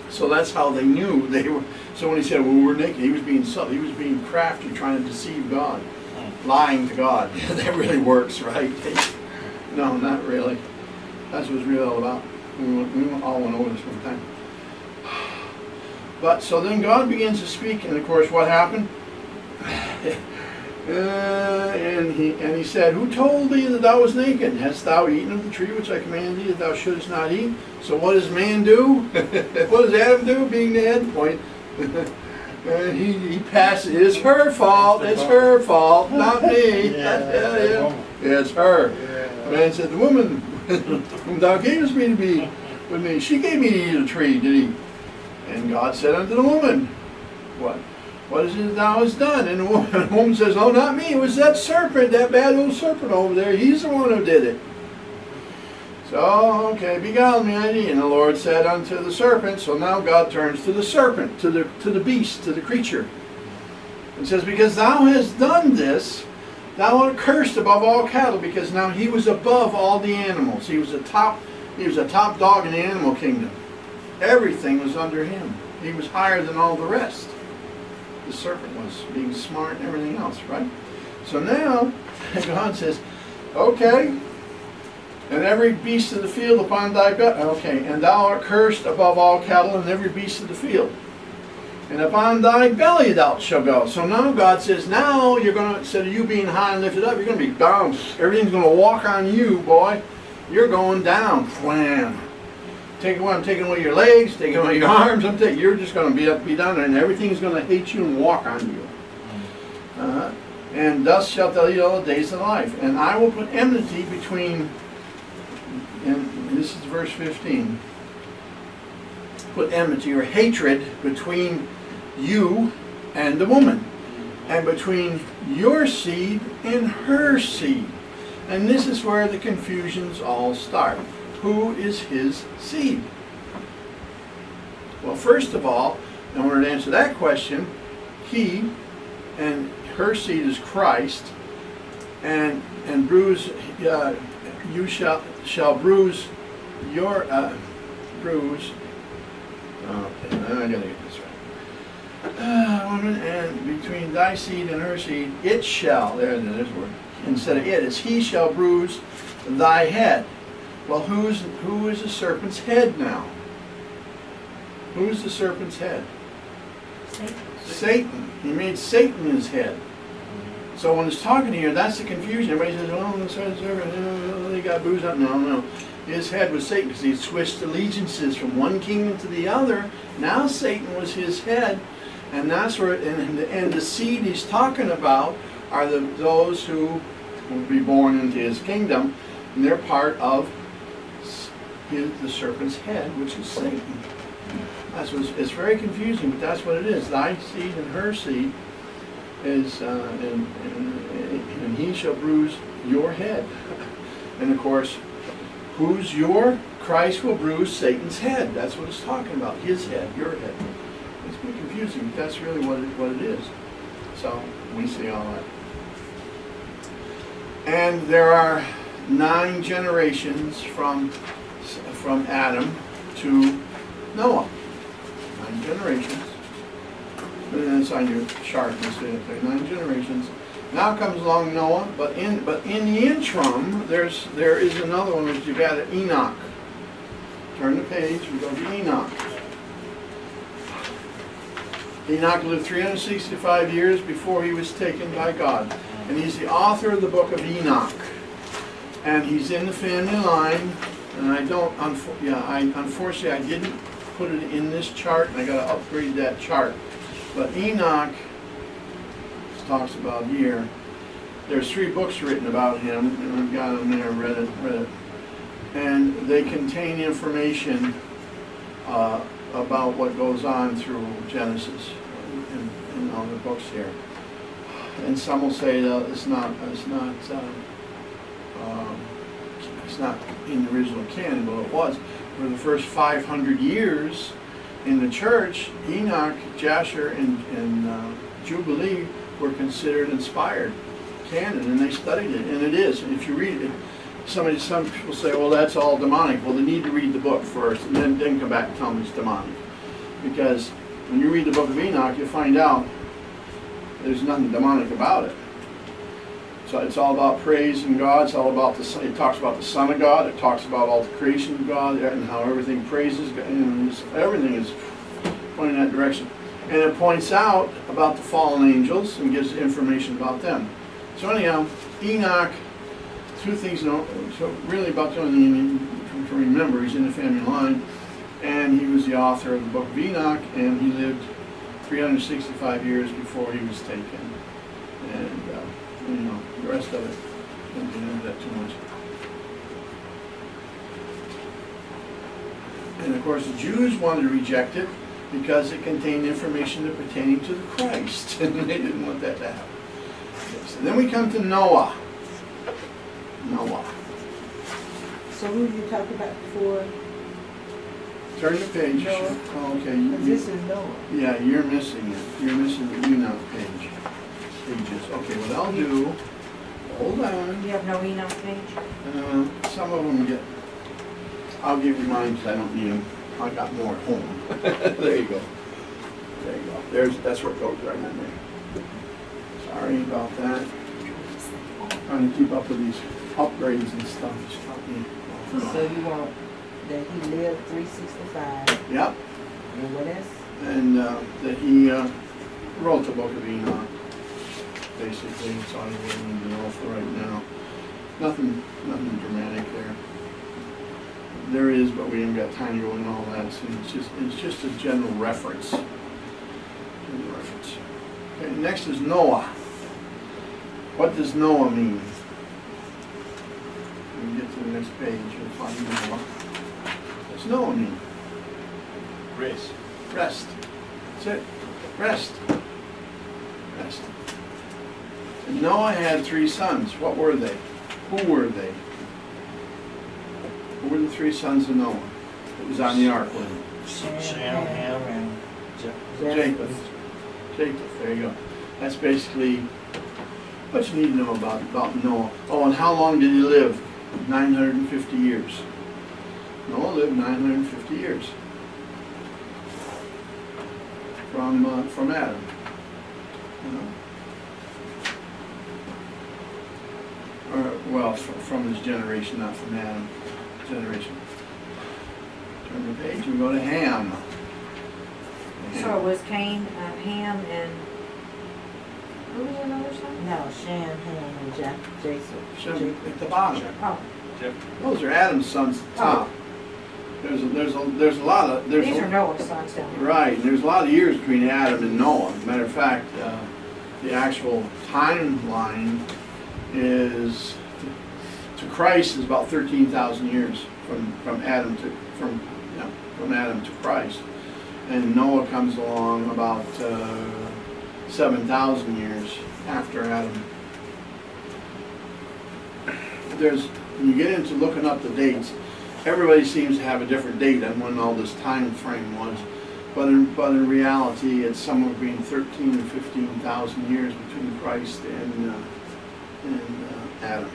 So that's how they knew they were. So when he said, "Well, we're naked," he was being subtle. He was being crafty, trying to deceive God, lying to God. That really works, right? No, not really. That's what it's really all about. We all went over this one time. But so then God begins to speak, and of course, what happened? And he said, "Who told thee that thou was naked? Hast thou eaten of the tree which I commanded thee that thou shouldest not eat?" So what does man do? What does Adam do? Being the head point. And he passes. It's her fault. It's her fault, not me. Yeah, it's her. The man said, "The woman whom thou gavest me to be with me, she gave me to eat of the tree, did he?" And God said unto the woman, What is it thou hast done? And the woman says, "Oh, not me. It was that serpent, that bad old serpent over there. He's the one who did it." So, okay, beguiled me, I did. And the Lord said unto the serpent, so now God turns to the serpent, to the beast, to the creature. And says, "Because thou hast done this, thou art cursed above all cattle," because now he was above all the animals. He was a top dog in the animal kingdom. Everything was under him. He was higher than all the rest. The serpent was being smart and everything else, right? So now, God says, "Okay, and every beast of the field upon thy belly, okay, and thou art cursed above all cattle and every beast of the field. And upon thy belly thou shalt go." So now God says, now you're going to, instead of you being high and lifted up, you're going to be down. Everything's going to walk on you, boy. You're going down. Wham. I'm taking away your legs, taking away your arms. You're just going to be down there, and everything's going to hate you and walk on you. And thus shalt thou eat all the days of life. And I will put enmity between, and this is verse 15, put enmity or hatred between you and the woman, and between your seed and her seed. And this is where the confusions all start. Who is his seed? Well, first of all, in order to answer that question, he and her seed is Christ, and bruise you shall bruise your bruise. Okay, I gotta get this right. Woman, and between thy seed and her seed, it shall. There's the word. Instead of it, it's he shall bruise thy head. Well, who is the serpent's head now? Who's the serpent's head? Satan. He made Satan his head. So when it's talking here, that's the confusion. Everybody says, "Oh, the serpent, he got bruised up." No. His head was Satan because he switched allegiances from one kingdom to the other. Now Satan was his head, and that's where. And the seed he's talking about are those who will be born into his kingdom, and they're part of the serpent's head, which is Satan. It's very confusing, but that's what it is. Thy seed and her seed is, and he shall bruise your head. And of course, who's your? Christ will bruise Satan's head. That's what it's talking about. His head, your head. It's a bit confusing, but that's really what it is. So we see all that. And there are 9 generations from Adam to Noah. 9 generations. And it's on your chart. You see it there. 9 generations. Now comes along Noah, but in the interim, there is another one that you've got, Enoch. Turn the page. We go to Enoch. Enoch lived 365 years before he was taken by God, and he's the author of the book of Enoch. And he's in the family line. And unfortunately I didn't put it in this chart, and I got to upgrade that chart. But Enoch talks about here. There's 3 books written about him, and I've got them there. Read it, and they contain information about what goes on through Genesis and all the books here. and some will say that it's not in the original canon, but it was. For the first 500 years in the church, Enoch, Jasher, and Jubilee were considered inspired canon, and they studied it, and it is. And if you read it, some people say, well, that's all demonic. Well, they need to read the book first, and then come back and tell me it's demonic. Because when you read the book of Enoch, you'll find out there's nothing demonic about it. So it's all about praising God. It's all about it talks about the Son of God. It talks about all the creation of God and how everything praises God. Everything is pointing in that direction. And it points out about the fallen angels and gives information about them. So anyhow, Enoch, two things, so really about the only thing to remember, he's in the family line, and he was the author of the book of Enoch, and he lived 365 years before he was taken. And the rest of it, don't get into that too much. And of course the Jews wanted to reject it because it contained information pertaining to the Christ, and they didn't want that to happen. Yes. And then we come to Noah. Noah. So who you talked about before? Turn the page. Noah. Oh, okay. This is Noah. Yeah, you're missing it. You're missing the Enoch pages. Okay, what I'll do, hold on. You have no Enoch page? Some of them get, I'll give you mine because I don't need them. I got more at home. There you go. There you go. That's where it goes right in there. Sorry about that. Trying to keep up with these upgrades and stuff. It's not me. So you want that he lived 365. Yep. And what else? And that he wrote the book of Enoch. Basically, it's all you really need to know for right now. Nothing dramatic there. There is, but we ain't got time to go into all that. So it's just a general reference. Okay, next is Noah. What does Noah mean? When we get to the next page, you'll find Noah. What does Noah mean? Rest. Rest. That's it. Rest. Rest. And Noah had 3 sons. What were they? Who were they? Who were the 3 sons of Noah that was on the ark with him? Sam, Ham, and Japheth. Japheth, there you go. That's basically what you need to know about Noah. Oh, and how long did he live? 950 years. Noah lived 950 years. From Adam. You know? Well, from his generation, not from Adam. Generation. Turn the page and go to Ham. So it was Cain, Ham, and who was another son? No, Shem, Ham, and Jason. Shem at the bottom. Oh, Those are Adam's sons at the top. There's a lot of these are Noah's sons down here. right. And there's a lot of years between Adam and Noah. As a matter of fact, the actual timeline is to Christ is about 13,000 years from Adam to Christ, and Noah comes along about 7,000 years after Adam. When you get into looking up the dates, everybody seems to have a different date on when all this time frame was, but in reality, it's somewhere between 13 and 15,000 years between Christ and Adam.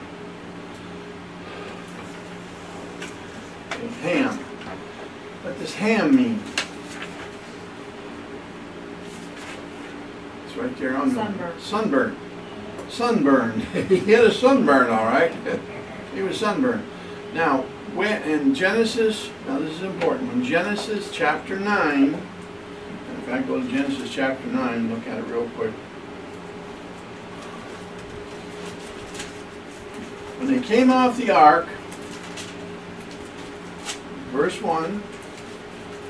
Okay, Ham. What does Ham mean? It's right there on Sunburn. Sunburn. Sunburn. He had a sunburn, all right. He was sunburned. Now, when in Genesis, now this is important. When Genesis chapter 9, in fact, go to Genesis chapter 9 and look at it real quick. When they came off the ark, verse 1,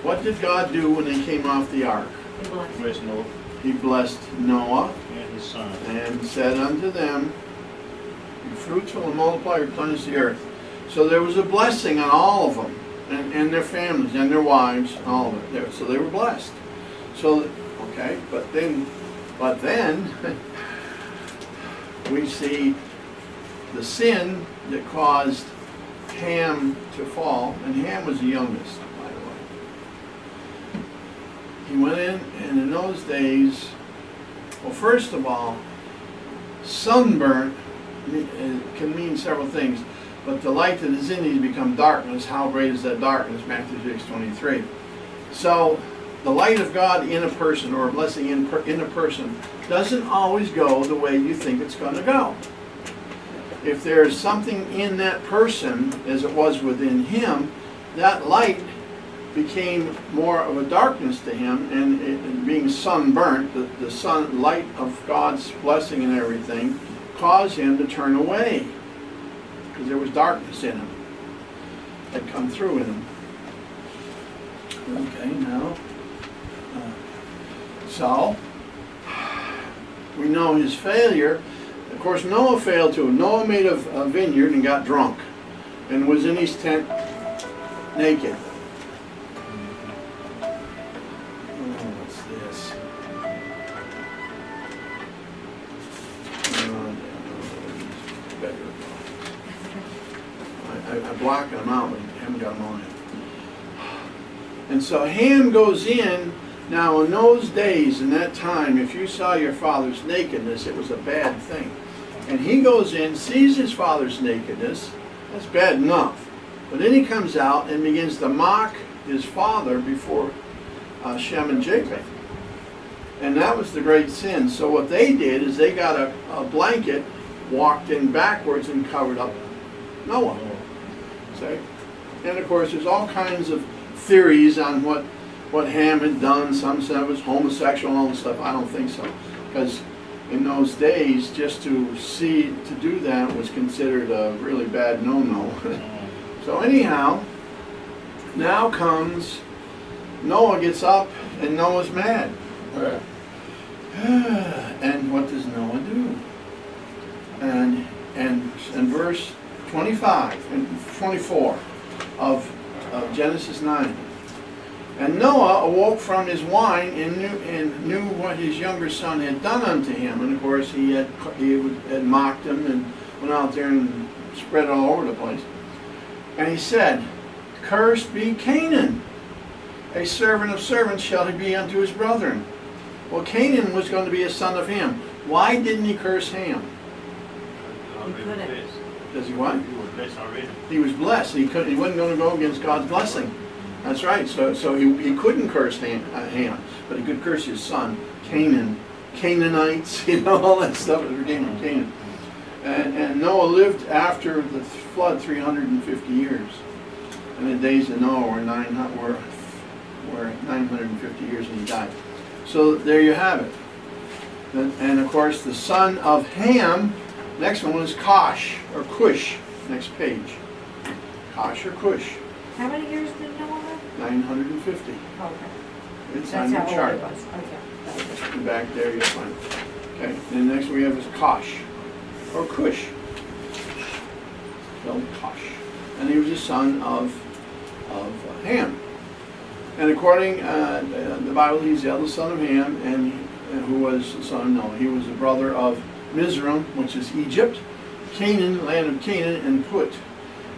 what did God do when they came off the ark? He blessed. Rest Noah He blessed Noah and his son. and said unto them, be fruitful and multiply, replenish the earth. So there was a blessing on all of them, and their families, and their wives, and all of it. So they were blessed. So, okay, but then we see the sin that caused Ham to fall, and Ham was the youngest, by the way. He went in, and in those days, well, first of all, sunburnt can mean several things, but the light that is in these become darkness. How great is that darkness? Matthew 6:23. So the light of God in a person, or a blessing in a person, doesn't always go the way you think it's going to go. If there's something in that person, as it was within him, that light became more of a darkness to him, and being sunburnt, the sun light of God's blessing and everything, caused him to turn away, because there was darkness in him had come through in him. Okay, now, so we know his failure. Of course, Noah failed too. Noah made a vineyard and got drunk, and was in his tent naked. What's this? I'm blocking them out, but I haven't got them on yet. And so Ham goes in. Now, in those days, in that time, if you saw your father's nakedness, it was a bad thing. And he goes in, sees his father's nakedness. That's bad enough. But then he comes out and begins to mock his father before Shem and Japheth. And that was the great sin. So what they did is they got a blanket, walked in backwards, and covered up Noah. See? And of course, there's all kinds of theories on what Ham had done. Some said it was homosexual and all this stuff. I don't think so, because in those days, just to do that was considered a really bad no-no. So anyhow, now comes Noah, gets up, and Noah's mad. And what does Noah do? And in verse 25 and 24 of Genesis 9. And Noah awoke from his wine and knew what his younger son had done unto him. And of course he had mocked him and went out there and spread it all over the place. And he said, "Cursed be Canaan. A servant of servants shall he be unto his brethren." Well, Canaan was going to be a son of Ham. Why didn't he curse Ham? He couldn't. Does he what? He was blessed already. He was blessed. He wasn't going to go against God's blessing. That's right. So he couldn't curse Ham, but he could curse his son, Canaan, Canaanites, all that stuff that became from Canaan. And Noah lived after the flood 350 years. And the days of Noah were 950 years, and he died. So there you have it. And of course, the son of Ham, next one was Kosh, or Cush. Next page. Kosh or Cush. How many years did Noah live? 950. Okay. It's on That's the how old chart. it was. Okay. Back there you'll find it. Okay, and next we have is Kosh, or Cush. Spelled Kosh. And he was the son of Ham. And according the Bible, he's the eldest son of Ham, and who was the son of Noah. He was the brother of Mizraim, which is Egypt, Canaan, land of Canaan, and Put,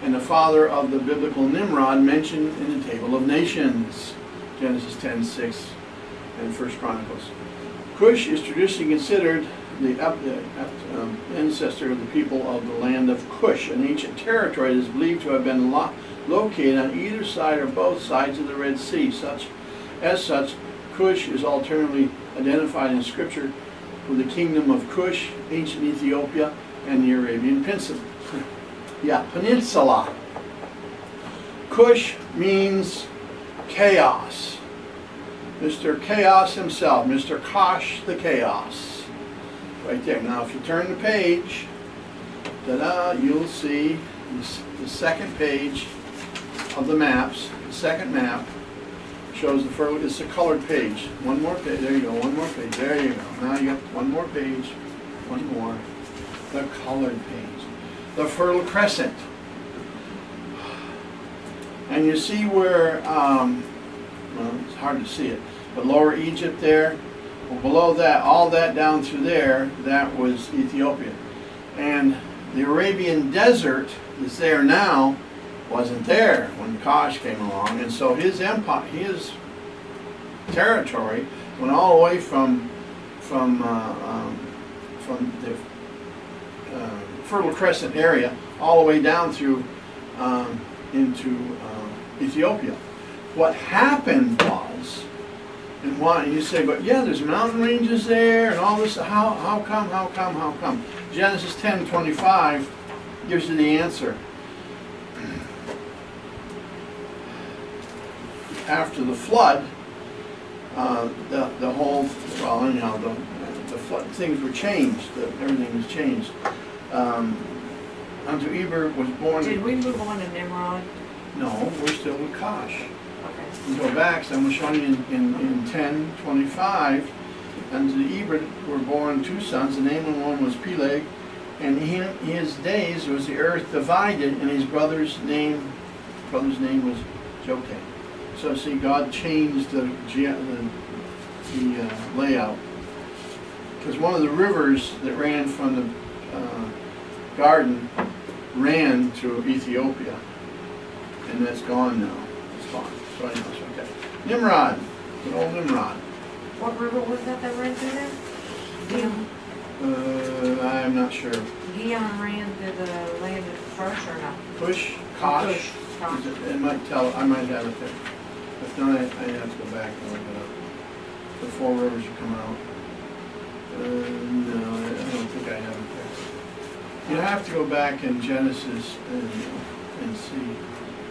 and the father of the biblical Nimrod mentioned in the Table of Nations, Genesis 10:6 and 1 Chronicles. Cush is traditionally considered the ancestor of the people of the land of Cush, an ancient territory that is believed to have been located on either side or both sides of the Red Sea. As such, Cush is alternately identified in Scripture with the kingdom of Cush, ancient Ethiopia, and the Arabian Peninsula. Peninsula. Cush means chaos. Mr. Chaos himself, Mr. Kosh the Chaos. Right there. Now if you turn the page, you'll see the second page of the maps. The second map shows the first, it's a colored page. One more page, there you go, one more page, there you go. Now you got one more page, one more, the colored page. The Fertile Crescent. And you see where, well, it's hard to see it, but Lower Egypt there, well, below that, all that down through there, that was Ethiopia. And the Arabian desert that's there now wasn't there when Kosh came along, and so his empire, his territory went all the way from the Fertile Crescent area all the way down through into Ethiopia. What happened was, and why you say, but yeah, there's mountain ranges there and all this. How come? Genesis 10:25 gives you the answer. After the flood, the whole, well, anyhow, the flood, things were changed. Everything was changed. Unto Eber was born. Did we move on to Nimrod? No, we're still with Kosh. Okay. We go back, so I'm going to show you in 10:25. Unto Eber were born 2 sons. The name of one was Peleg, and in his days was the earth divided, and his brother's name was Jotam. So see, God changed the layout, because one of the rivers that ran from the garden ran to Ethiopia, and that's gone now. It's gone. So anyways, okay. Nimrod, good old Nimrod. What river was that ran through there? Gihon. I'm not sure. Gihon ran through the land first or not? Push, Kosh. Kosh. It might tell. I might have it there. If not, I'd have to go back and look it up. The 4 rivers are coming out. No, I don't think I have it there. You have to go back in Genesis and see.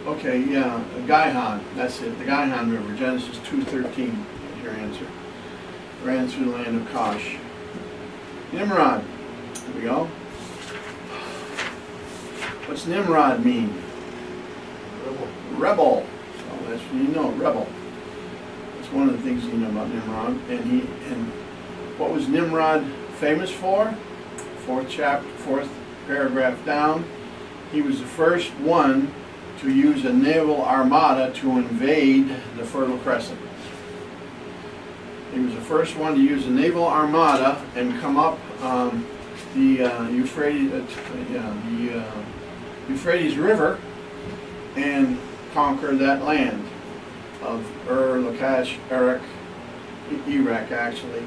Okay, yeah, Gihon. That's it. The Gihon River. Genesis 2:13 is your answer. Ran through the land of Kosh. Nimrod. Here we go. What's Nimrod mean? Rebel. So that's what you know, rebel. That's one of the things you know about Nimrod. And what was Nimrod famous for? 4th paragraph down. He was the first one to use a naval armada to invade the Fertile Crescent. He was the first one to use a naval armada and come up the Euphrates River and conquer that land of Lachish, Iraq actually.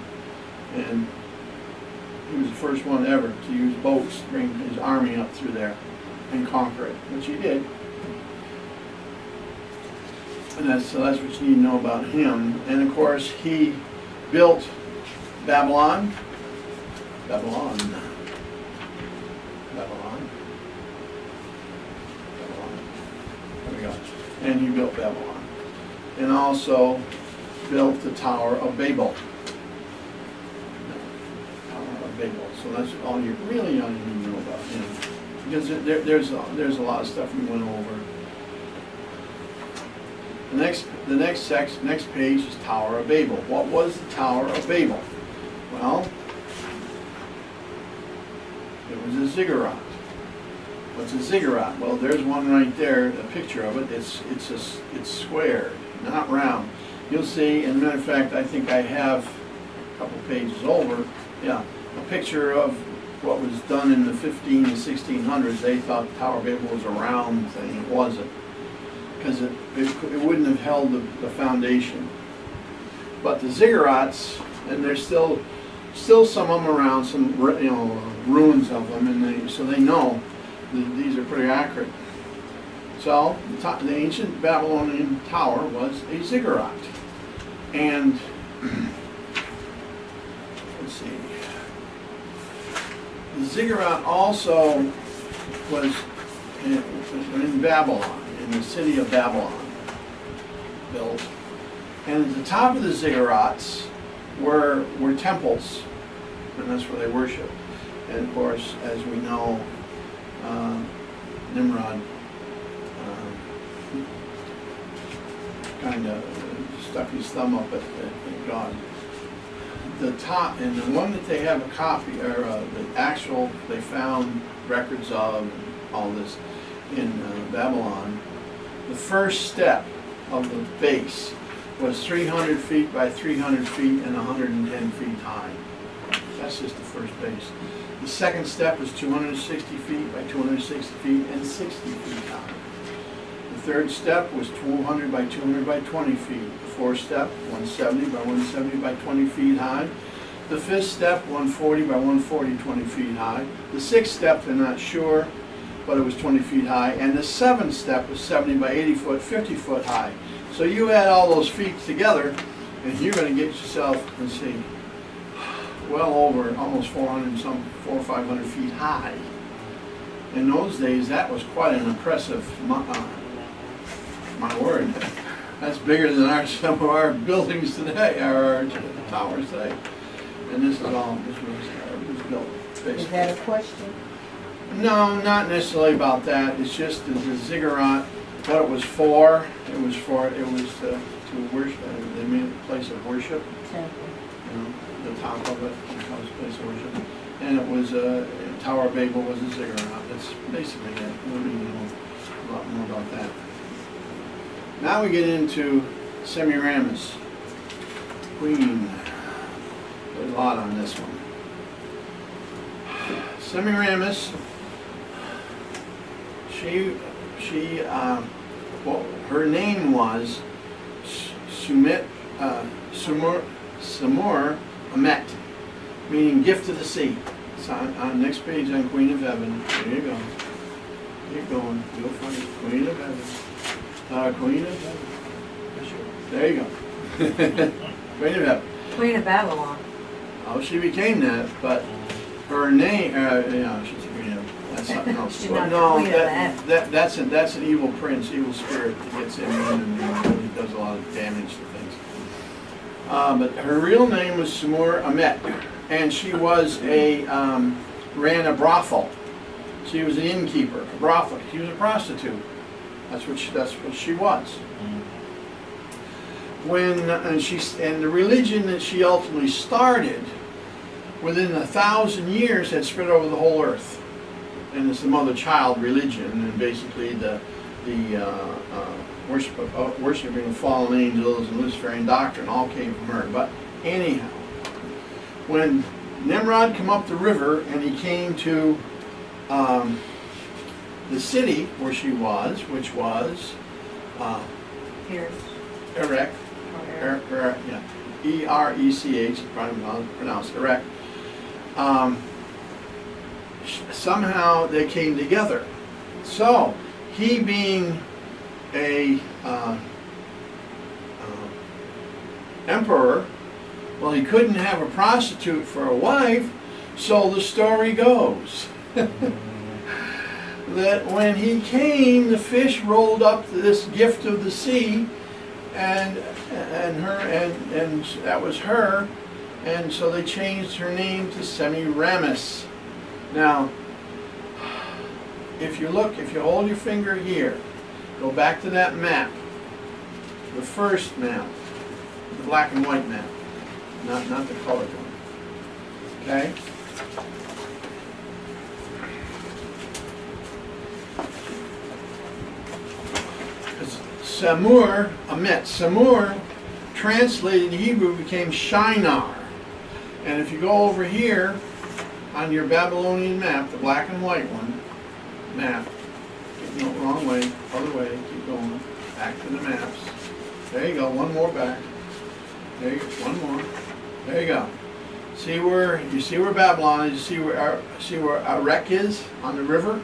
And he was the first one ever to use boats to bring his army up through there and conquer it, which he did. And that's what you need to know about him. And of course, he built Babylon. There we go. And he built Babylon. And also built the Tower of Babel. So that's all you really need to know about him, because there's a lot of stuff we went over. The next page is Tower of Babel. What was the Tower of Babel? Well, it was a ziggurat. What's a ziggurat? Well, there's one right there, a picture of it. It's square, not round. You'll see. And as a matter of fact, I think I have a couple pages over. Yeah. A picture of what was done in the 15 and 1600s. They thought the Tower of Babel was a round thing. It wasn't, because it wouldn't have held the foundation. But the ziggurats, and there's still some of them around, some ruins of them, and so they know that these are pretty accurate. So the ancient Babylonian tower was a ziggurat, and let's see. The ziggurat also was in Babylon, in the city of Babylon, built. And at the top of the ziggurats were temples, and that's where they worshiped. And of course, as we know, Nimrod kind of stuck his thumb up at God. The top, and the one that they have a copy, or the actual, they found records of, and all this in Babylon, the first step of the base was 300 feet by 300 feet and 110 feet high. That's just the first base. The second step was 260 feet by 260 feet and 60 feet high. The third step was 200 by 200 by 20 feet. The fourth step, 170 by 170 by 20 feet high. The fifth step, 140 by 140, 20 feet high. The sixth step, they're not sure, but it was 20 feet high. And the seventh step was 70 by 80 foot, 50 foot high. So you add all those feet together, and you're going to get yourself, let's see, well over almost 400 or 500 feet high. In those days, that was quite an impressive, my word, that's bigger than some of our buildings today, our towers today. And this was built basically. Is that a question? No, not necessarily about that. It's just the ziggurat, what it was for. It was to worship. They made it a place of worship. Temple. You know, the top of it was a place of worship, and it was Tower of Babel was a ziggurat. That's basically it. We don't need to know a lot more about that. Now we get into Semiramis, Queen. There's a lot on this one. Semiramis. Well, her name was Samur Amet, meaning gift of the sea. It's on next page on Queen of Heaven. There you go. Keep going. You'll find it. Queen of Heaven. Queen of Heaven. There you go. Queen of Heaven. Queen of Babylon. Oh, she became that, but her name, yeah, she's a queen of. That's something else. She's not No, the queen of that's an evil prince, evil spirit that gets in and really does a lot of damage to things. But her real name was Samur Amet, and she was ran a brothel. She was an innkeeper, a brothel. She was a prostitute. That's what she was. And the religion that she ultimately started, within 1,000 years, had spread over the whole earth. And it's the mother-child religion, and basically the worshiping of fallen angels and Luciferian doctrine all came from her. But anyhow, when Nimrod came up the river and he came to the city where she was, which was Here. Erech, yeah, E-R-E-C-H, probably pronounced Erech. Somehow they came together. So he, being a emperor, well, he couldn't have a prostitute for a wife, so the story goes that when he came, the fish rolled up this gift of the sea, and that was her, and so they changed her name to Semiramis. Now, if you hold your finger here, go back to that map, the first map, the black and white map, not the colored one. Okay? Samur Amet. Samur, translated in Hebrew, became Shinar. And if you go over here on your Babylonian map, the black and white one, map, no, wrong way, other way, keep going, back to the maps. There you go, one more back. There you go, one more. There you go. You see where Babylon is, you see where Erech is on the river,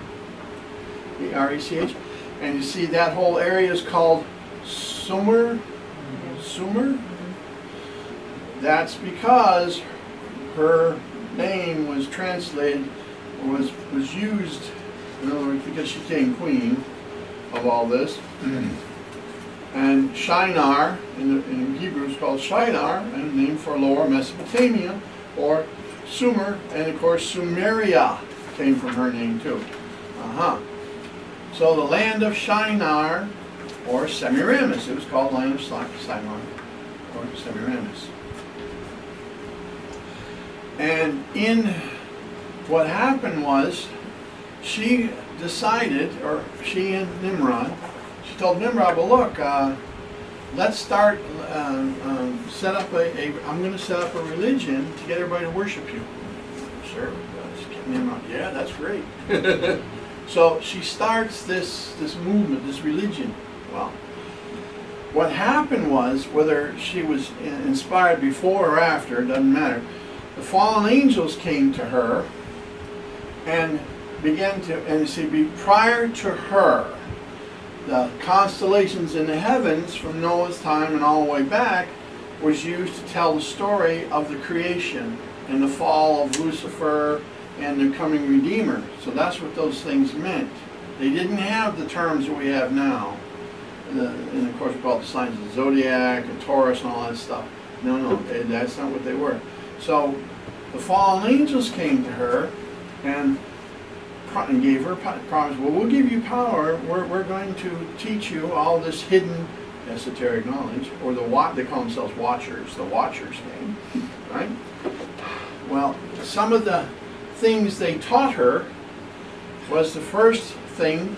E-R-E-C-H, and you see that whole area is called Sumer. Sumer? That's because her name was translated, was used, in other words, because she became queen of all this. And Shinar, in Hebrew, is called Shinar, and named for Lower Mesopotamia, or Sumer, and of course Sumeria came from her name too. So the land of Shinar, or Semiramis, it was called land of Shinar, or Semiramis. And what happened was, she decided, or she and Nimrod, she told Nimrod, well look, let's start, I'm going to set up a religion to get everybody to worship you. Sure, And I'm like, yeah, that's great. So she starts this movement, this religion. Well, what happened was, whether she was inspired before or after, it doesn't matter, the fallen angels came to her and began to, and see, prior to her, the constellations in the heavens from Noah's time and all the way back was used to tell the story of the creation and the fall of Lucifer and the coming Redeemer. So that's what those things meant. They didn't have the terms that we have now. And of course we call it the signs of the zodiac and Taurus and all that stuff. No, that's not what they were. So the fallen angels came to her and gave her promise, well, we'll give you power. We're going to teach you all this hidden esoteric knowledge, or they call themselves watchers. The watchers came, right? Well, some of the things they taught her was the first thing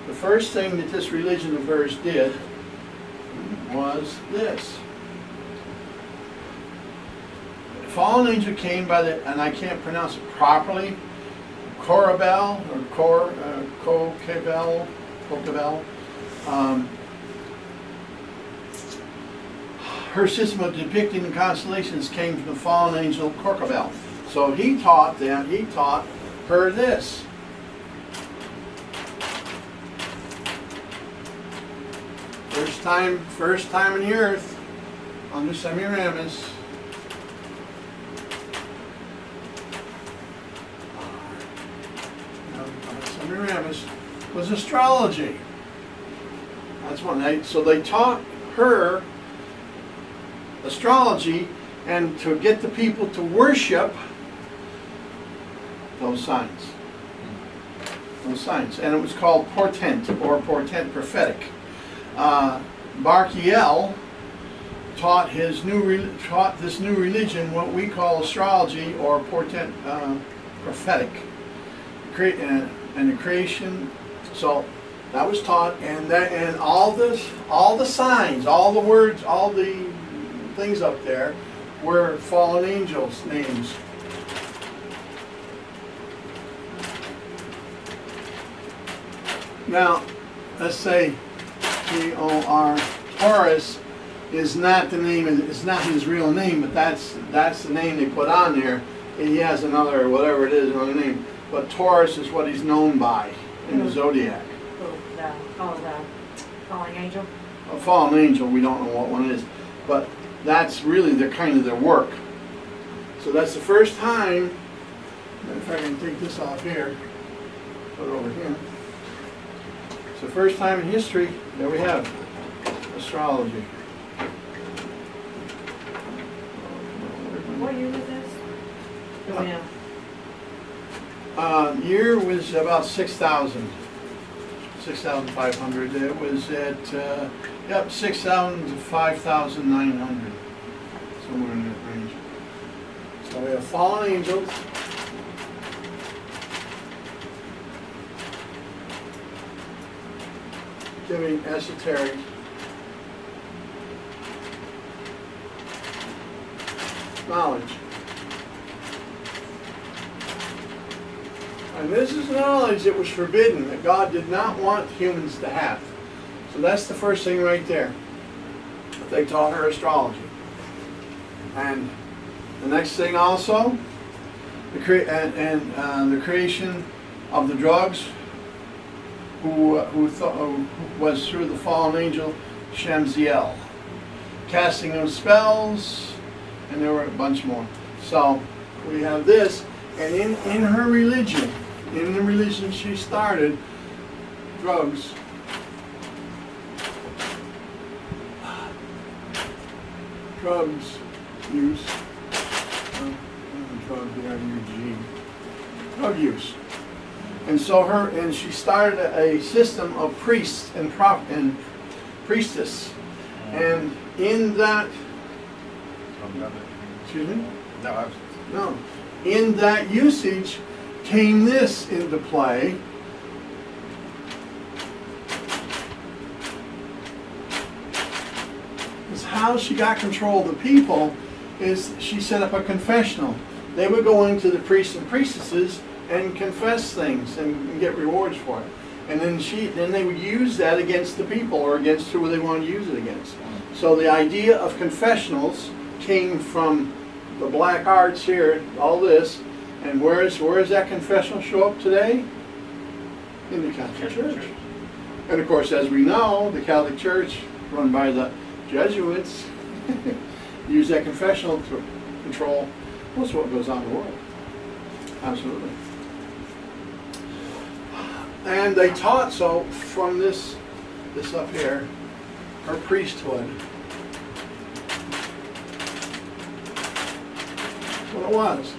that this religion of hers did was this. The fallen angel came by and I can't pronounce it properly, Korabel or Kokabel. Her system of depicting the constellations came from the fallen angel Korabel. So he taught her this. First time in the earth, under Semiramis. Semiramis was astrology. That's one. So they taught her astrology, and to get the people to worship those signs. And it was called portent, or portent prophetic. Barkiel taught this new religion what we call astrology, or portent prophetic, and the creation. So that was taught, and all the signs, all the words, all the things up there were fallen angels' names. Now, let's say T-O-R, Taurus is not the name, it's not his real name, but that's the name they put on there. And he has another, whatever it is, another name. But Taurus is what he's known by in the zodiac. The falling angel? A fallen angel, we don't know what one it is. But that's really kind of their work. So that's the first time, if I can take this off here, put it over here. It's the first time in history that we have astrology. What year was this? Do we know? Year was about 6,000. 6,500. It was at 6,000 to 5,900, somewhere in that range. So we have fallen angels, giving esoteric knowledge. And this is knowledge that was forbidden, that God did not want humans to have. So that's the first thing right there. They taught her astrology. And the next thing also, the creation of the drugs, who was through the fallen angel Shamziel. Casting of spells, and there were a bunch more. So we have this, and in her religion, in the religion she started, drugs use, drug use. And so she started a system of priests and priestess. And in that, excuse me? No. In that usage came this into play. Because how she got control of the people is she set up a confessional. they would go into the priests and priestesses and confess things and get rewards for it. And then they would use that against the people or against who they want to use it against. So the idea of confessionals came from the black arts here, all this, and where does that confessional show up today? In the Catholic Church. And of course, as we know, the Catholic Church, run by the Jesuits, use that confessional to control most of what goes on in the world. Absolutely. And they taught, so from this up here, her priesthood, that's what it was.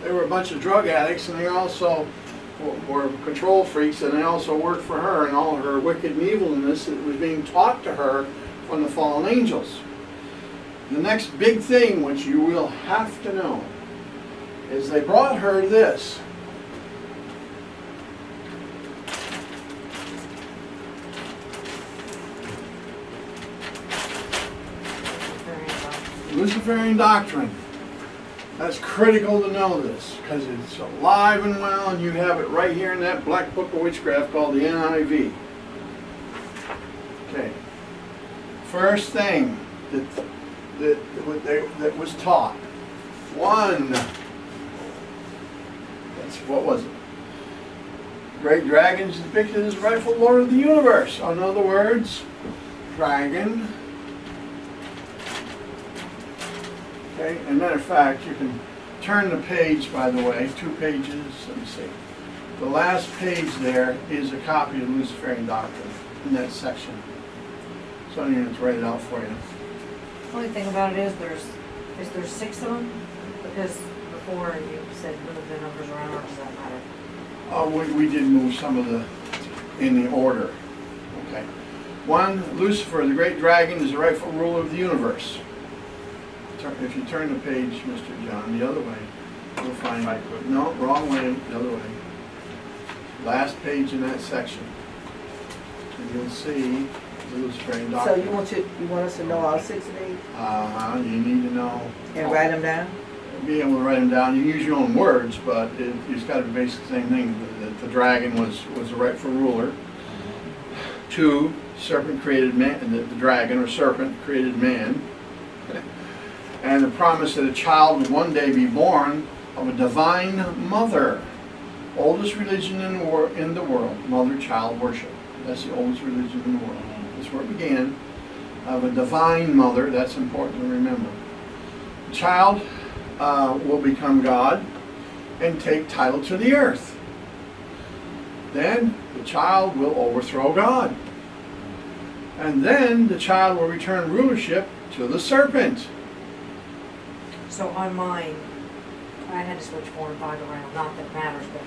They were a bunch of drug addicts, and they also were control freaks, and they also worked for her, and all her wicked and evilness that was being taught to her from the fallen angels. The next big thing, which you will have to know, is they brought her this. Luciferian doctrine. That's critical to know this, because it's alive and well, and you have it right here in that black book of witchcraft called the NIV. Okay. First thing that was taught. One. What was it? Great dragon is depicted as the rightful lord of the universe. In other words, dragon. Okay, and matter of fact, you can turn the page, by the way, 2 pages, let me see. The last page there is a copy of Luciferian Doctrine in that section. So I'm going to write it out for you. The only thing about it is there 6 of them? Because before you said move the numbers around, or does that matter? We did move some of the in the order. Okay. 1, Lucifer, the great dragon, is the rightful ruler of the universe. If you turn the page, Mr. John, the other way, you'll find, no, wrong way, the other way. Last page in that section. And you'll see the Luciferian Doctrine. So you want us to know all 6 of these? You need to know. And write them down? Be able to write them down. You use your own words, but it's got to be basically the same thing. The dragon was the rightful ruler. 2, serpent created man, the dragon or serpent created man. And the promise that a child would one day be born of a divine mother. Oldest religion in the world, mother-child worship. That's the oldest religion in the world. That's where it began. Of a divine mother, that's important to remember. The child will become God and take title to the earth. Then the child will overthrow God. And then the child will return rulership to the serpent. So on mine, I had to switch 4 and 5 around. Not that it matters, but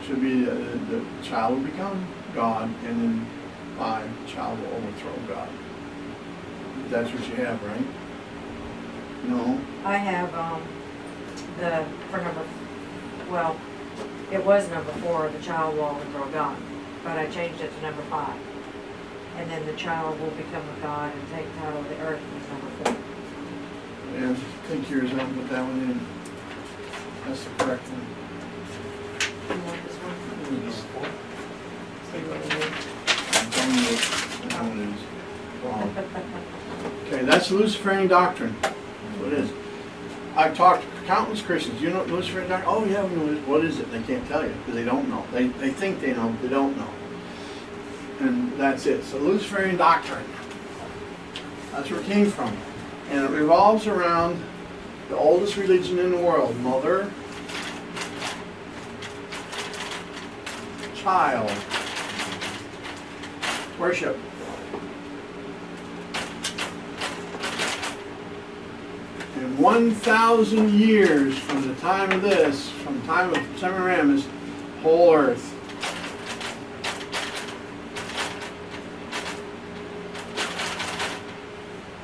Should be the child will become God, and then 5, the child will overthrow God. That's what you have, right? No. I have for number, well, it was number 4, the child will overthrow God, but I changed it to number 5. And then the child will become a god and take title of the earth is number 4. Yeah, take yours out and put that one in. That's the correct one. You want this one? See what it is. I'm telling you that one is wrong. Okay, that's the Luciferian doctrine. That's what it is. I've talked to countless Christians. You know what Luciferian doctrine? Oh yeah, we know it. What is it? They can't tell you because they don't know. They think they know, but they don't know. And that's it. So Luciferian doctrine. That's where it came from. And it revolves around the oldest religion in the world. Mother, child, worship. And 1,000 years from the time of this, from the time of Semiramis, whole earth.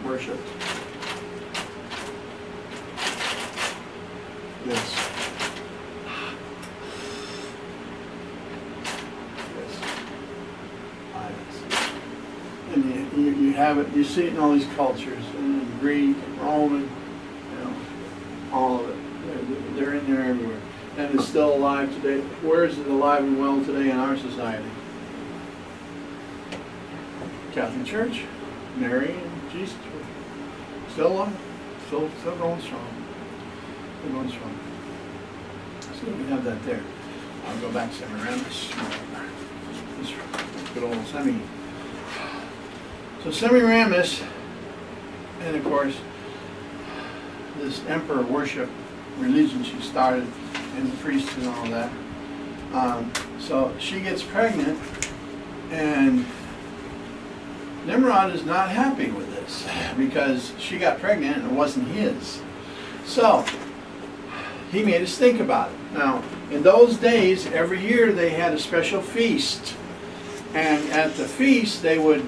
Worshipped. Yes. And you have it, you see it in all these cultures, in Greek, and Roman, all of it. They're in there everywhere. And it's still alive today. Where is it alive and well today in our society? Catholic Church, Mary and Jesus were still alive, still going strong. Still going strong. So we have that there. I'll go back to Semiramis. This good old Semi. So Semiramis, and of course, this emperor worship religion she started, and the priests and all that. So she gets pregnant, and Nimrod is not happy with this because she got pregnant and it wasn't his. So he made us think about it. Now, in those days, every year they had a special feast. And at the feast, they would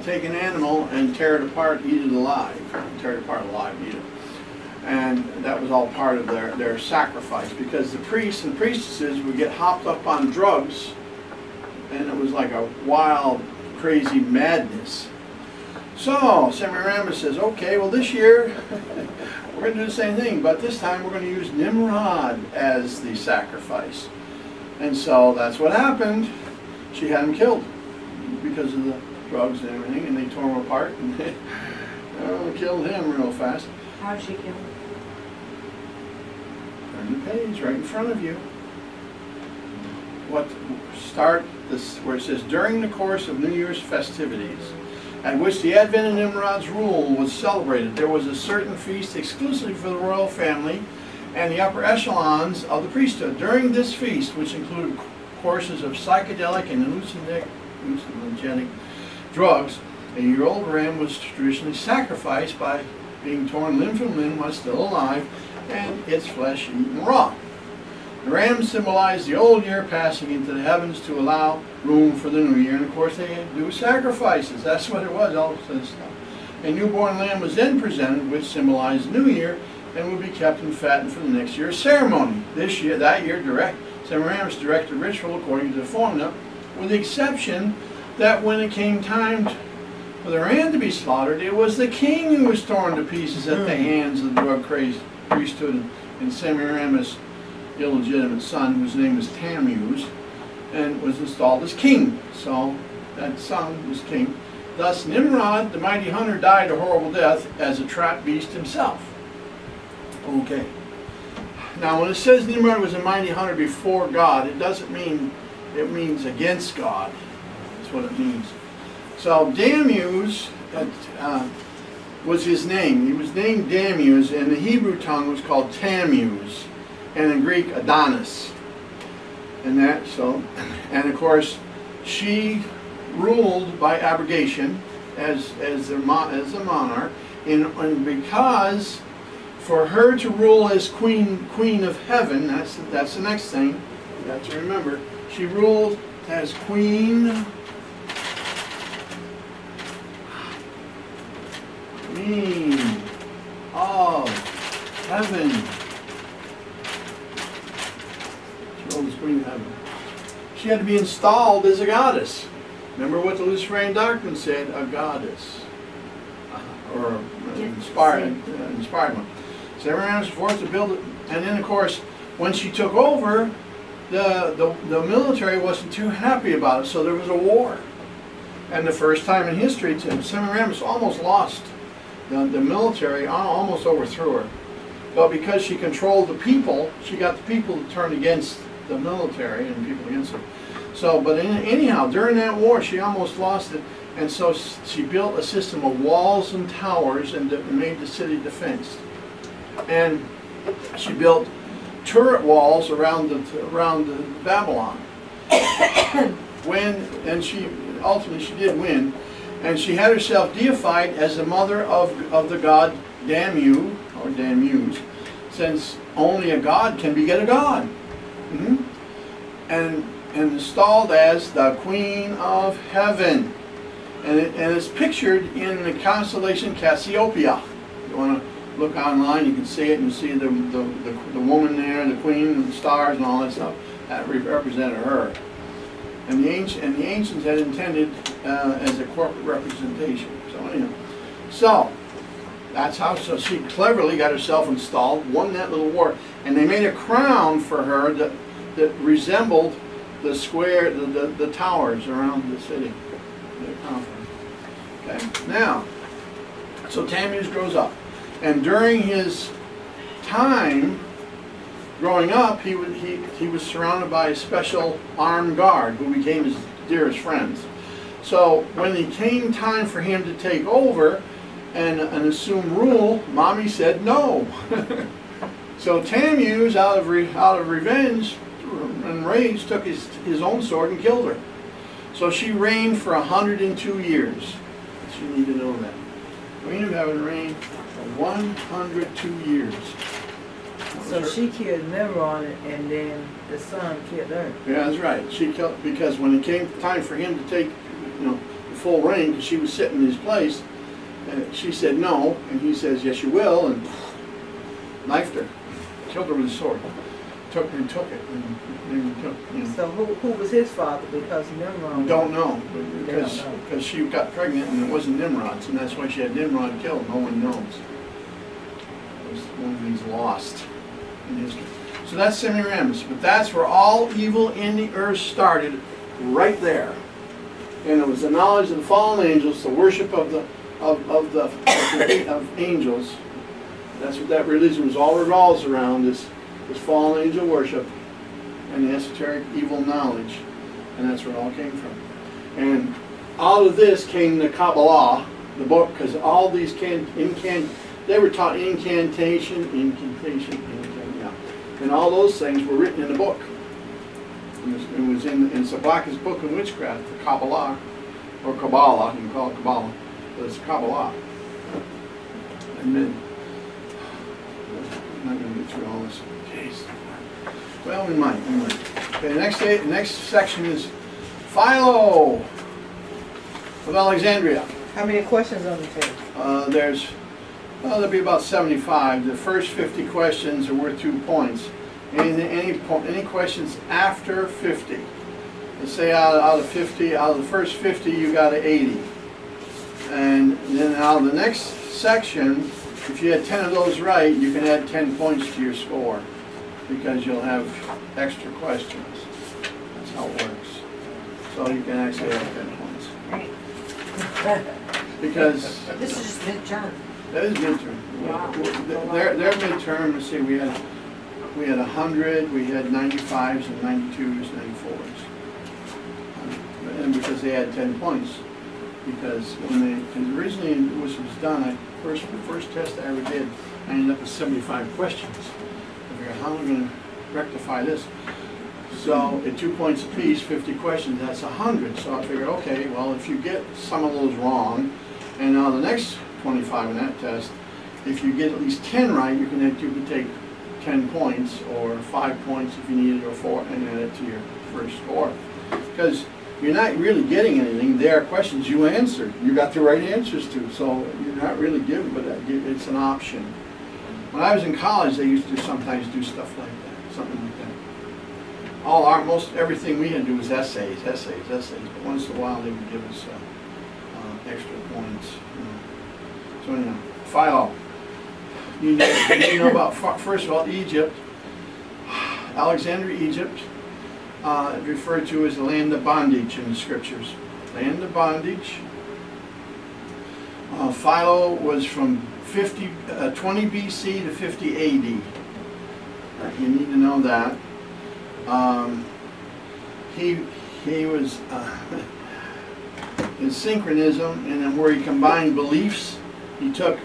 take an animal and tear it apart, eat it alive. Tear it apart alive, eat it. And that was all part of their sacrifice, because the priests and priestesses would get hopped up on drugs, and it was like a wild, crazy madness. So Semiramis says, okay, well this year we're going to do the same thing, but this time we're going to use Nimrod as the sacrifice. And so that's what happened. She had him killed because of the drugs and everything, and they tore him apart and they killed him real fast. How did she kill him? Turn the page right in front of you. Start this where it says, during the course of New Year's festivities, at which the advent of Nimrod's rule was celebrated, there was a certain feast exclusively for the royal family and the upper echelons of the priesthood. During this feast, which included courses of psychedelic and hallucinogenic drugs, a year-old ram was traditionally sacrificed by being torn limb from limb while still alive, and its flesh eaten raw. The ram symbolized the old year passing into the heavens to allow room for the new year, and of course they do sacrifices. That's what it was, all this stuff. A newborn lamb was then presented, which symbolized the new year, and would be kept and fattened for the next year's ceremony. That year, Semiramis directed ritual according to the formula, with the exception that when it came time for the ram to be slaughtered, it was the king who was torn to pieces at the hands of the drug-crazed priesthood and Semiramis' illegitimate son, whose name was Tammuz, and was installed as king. So that son was king. Thus Nimrod, the mighty hunter, died a horrible death as a trapped beast himself. Okay. Now when it says Nimrod was a mighty hunter before God, it doesn't mean it means against God. That's what it means. So Tammuz was his name. He was named Tammuz, and the Hebrew tongue was called Tammuz, and in Greek Adonis. And of course, she ruled by abrogation as the monarch, and because for her to rule as queen of heaven, that's the next thing you have to remember. She ruled as queen of heaven. She ruled as queen of heaven. She had to be installed as a goddess. Remember what the Luciferian doctrine said, a goddess, or inspired one. Semiramis was forced to build it, and then of course, when she took over, the military wasn't too happy about it, so there was a war. And the first time in history, Semiramis almost lost. The military almost overthrew her. But because she controlled the people, she got the people to turn against the military and people against her. So, but anyhow, during that war, she almost lost it. And so she built a system of walls and towers and made the city defensed. And she built turret walls around the Babylon. And she ultimately did win, and she had herself deified as the mother of the god Damu, or Tammuz, since only a god can beget a god. And installed as the Queen of Heaven, and it's pictured in the constellation Cassiopeia. You want to look online, you can see it, and you see the woman there, the queen, and the stars, and all that stuff. That represented her. And the ancients had intended as a corporate representation. So anyhow, That's how, so she cleverly got herself installed, won that little war, and they made a crown for her that resembled the square, the towers around the city. The crown for her. Okay, now, so Tammuz grows up, and during his time growing up, he was surrounded by a special armed guard who became his dearest friends. So when it came time for him to take over and assume rule, Mommy said no. So Tammuz, out of revenge and rage, took his own sword and killed her. So she reigned for 102 years. So you need to know that. Queen of Heaven reigned for 102 years. So she killed Nimrod, and then the son killed her. Yeah, that's right. She killed, because when it came time for him to take, the full reign, because she was sitting in his place, she said no, and he says, yes, you will, and knifed her, killed her with a sword, took it, and So who was his father? Because Nimrod. don't know, They don't know. because she got pregnant and it wasn't Nimrod's, and that's why she had Nimrod killed. No one knows. It was one of these lost in history. So that's Semiramis, but that's where all evil in the earth started, right there. And it was the knowledge of the fallen angels, the worship of angels. That's what that religion was all revolves around, this fallen angel worship and the esoteric evil knowledge. And that's where it all came from. And out of this came the Kabbalah, the book, because all these they were taught incantation, yeah. And all those things were written in the book. It was in Sabaka's book of witchcraft, the Kabbalah, or Kabbalah, you can call it Kabbalah, but it's Kabbalah. And then, I'm not going to get through all this. Jeez. Well, we might. Okay, the next section is Philo of Alexandria. How many questions on the table? There'll be about 75. The first 50 questions are worth 2 points. Any questions after 50? Let's say out of the first 50, you got an 80. And then out of the next section, if you had 10 of those right, you can add 10 points to your score, because you'll have extra questions. That's how it works. So you can actually have 10 points. Great. Because This is just mid-term. that is midterm. Wow. Their midterm, let's see, we had 100, we had 95s and 92s, 94s. And because they had 10 points. Because originally when this was done, the first test I ever did, I ended up with 75 questions. I figured, how am I going to rectify this? So at 2 points apiece, 50 questions, that's 100. So I figured, okay, well, if you get some of those wrong, and now the next 25 in that test, if you get at least 10 right, you could take 10 points or 5 points if you needed, or 4, and add it to your first score. Because you're not really getting anything. They are questions you answered. You got the right answers to, so you're not really given, but it's an option. When I was in college, they used to sometimes do stuff like that, something like that. Most everything we had to do was essays. But once in a while, they would give us extra points. So anyhow, Philo. You know about, first of all, Egypt. Alexandria, Egypt. Referred to as the land of bondage in the scriptures. Land of bondage. Philo was from 20 BC to 50 AD. You need to know that. He was in synchronism, and then where he combined beliefs, he took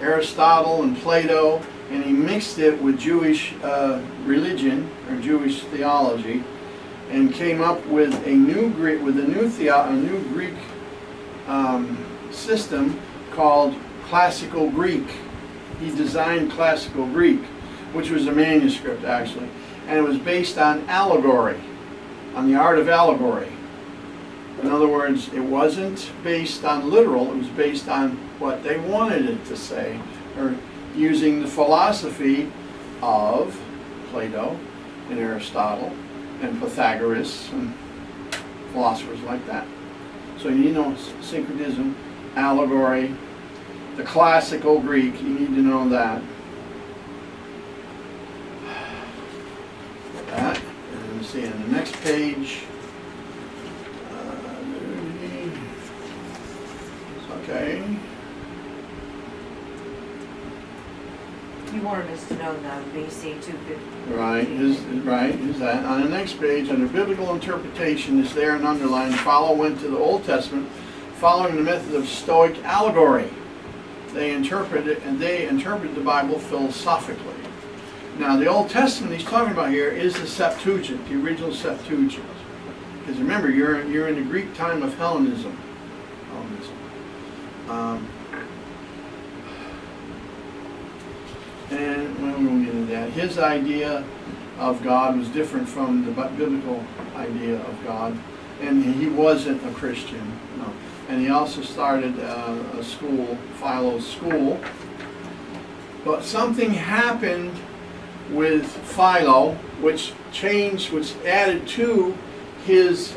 Aristotle and Plato, and he mixed it with Jewish religion or Jewish theology, and came up with a new Greek system called Classical Greek. He designed Classical Greek, which was a manuscript actually, and it was based on allegory, on the art of allegory. In other words, it wasn't based on literal, it was based on what they wanted it to say, or using the philosophy of Plato and Aristotle and Pythagoras and philosophers like that. So you know syncretism, allegory, the classical Greek. You need to know that. That. And let's see, on the next page. Okay. You wanted us to know the BC 250. Right, is that. On the next page, under biblical interpretation, is there and underlined. Follow went to the Old Testament, following the method of Stoic allegory. They interpret the Bible philosophically. Now, the Old Testament he's talking about here is the Septuagint, the original Septuagint. Because remember, you're in the Greek time of Hellenism. And we won't get into that. His idea of God was different from the biblical idea of God, and he wasn't a Christian. No. And he also started a school, Philo's school. But something happened with Philo, which added to his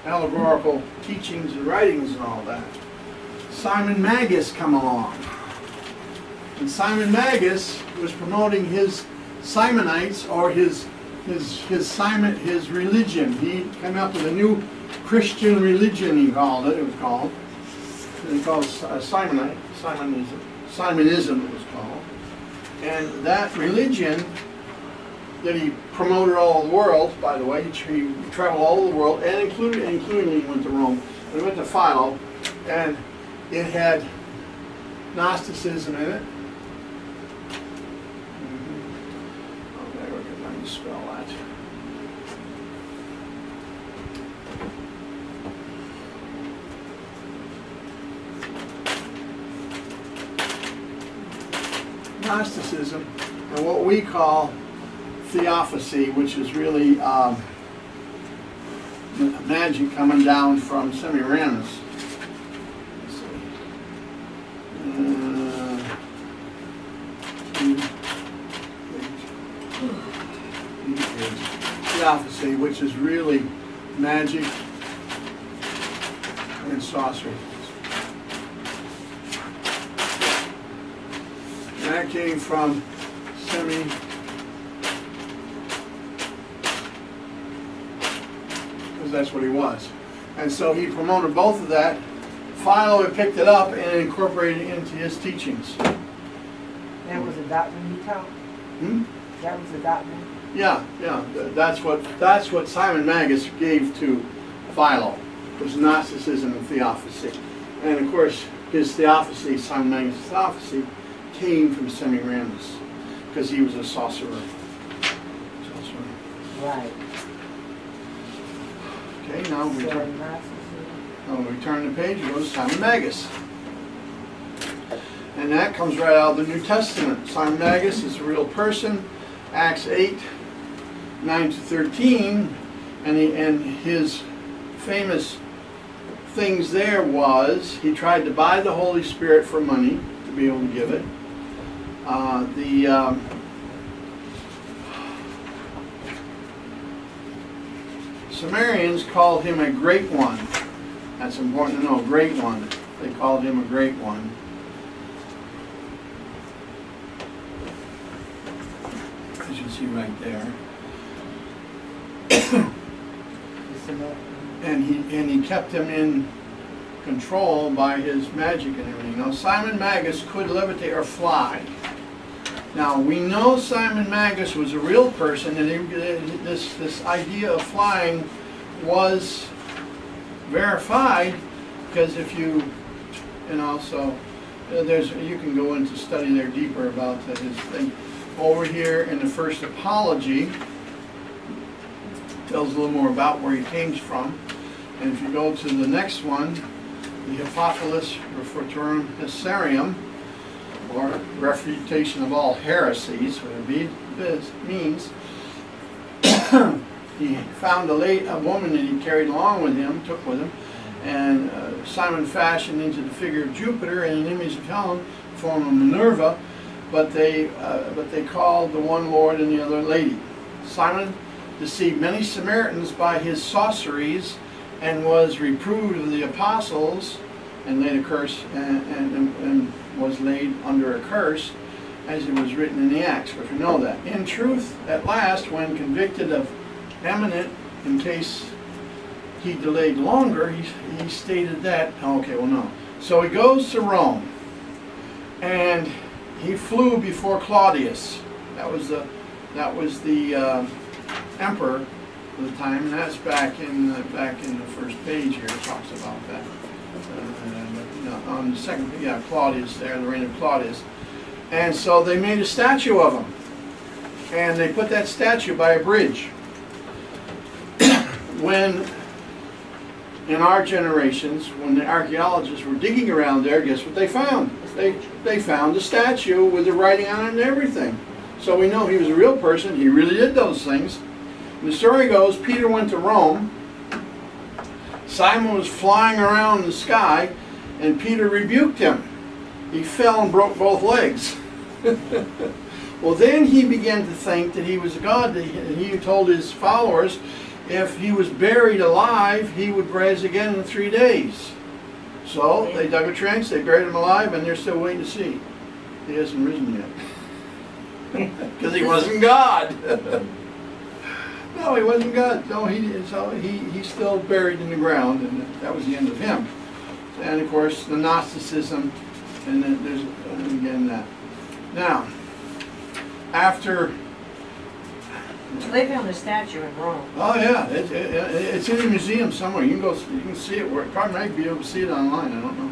allegorical teachings and writings and all that. Simon Magus come along. And Simon Magus was promoting his Simonites, or his religion. He came up with a new Christian religion, he called it. It was called. And he called Simonism it was called. And that religion that he promoted all over the world, by the way, he traveled all over the world, and including he went to Rome. And he went to Philo, and it had Gnosticism in it. Spell that. Gnosticism, and what we call theosophy, which is really magic coming down from Semiramis. Let's see. Theosophy, which is really magic and sorcery. And that came from because that's what he was. And so he promoted both of that. Philo had picked it up and incorporated it into his teachings. That was a doctrine he taught? That was a doctrine? Yeah. That's what Simon Magus gave to Philo, was Gnosticism and theosophy. And of course, his theosophy, Simon Magus' theosophy, came from Semiramis, because he was a sorcerer. Right. Okay, now we turn the page and go to Simon Magus. And that comes right out of the New Testament. Simon Magus is a real person. Acts 8:9-13, and his famous things there was he tried to buy the Holy Spirit for money to be able to give it. The Sumerians called him a great one. That's important to know, great one. They called him a great one. As you see right there. And he kept him in control by his magic and everything. Now Simon Magus could levitate or fly. Now we know Simon Magus was a real person, and this idea of flying was verified, because if you, and also you can go into study there deeper about his thing. Over here in the first Apology, tells a little more about where he came from. And if you go to the next one, the Apocalypse Refutorum Hesarium, or refutation of all heresies, whatever it means. He found a woman that he carried along with him, took with him, and Simon fashioned into the figure of Jupiter and an image of Helen, form of Minerva, but they called the one Lord and the other Lady. Simon deceived many Samaritans by his sorceries, and was reproved of the apostles and laid a curse and was laid under a curse, as it was written in the Acts, which we know that. In truth, at last, when convicted of eminent, in case he delayed longer, he stated that, okay, well no. So he goes to Rome, and he flew before Claudius. That was the emperor at the time, and that's back in the first page here. It talks about that. On the second, Claudius there, the reign of Claudius. And so they made a statue of him, and they put that statue by a bridge. When, in our generations, when the archaeologists were digging around there, guess what they found? They found a statue with the writing on it and everything. So we know he was a real person. He really did those things. And the story goes, Peter went to Rome. Simon was flying around in the sky, and Peter rebuked him. He fell and broke both legs. Well, then he began to think that he was a god. He told his followers if he was buried alive, he would rise again in 3 days. So they dug a trench, they buried him alive, and they're still waiting to see. He hasn't risen yet. Because he wasn't God. No, he wasn't God. No, he's still buried in the ground, and that was the end of him. And of course, the Gnosticism, and then there's again that. Now, after. So they found a statue in Rome. Oh yeah, it's in a museum somewhere. You can go, you can see it. Where probably might be able to see it online. I don't know.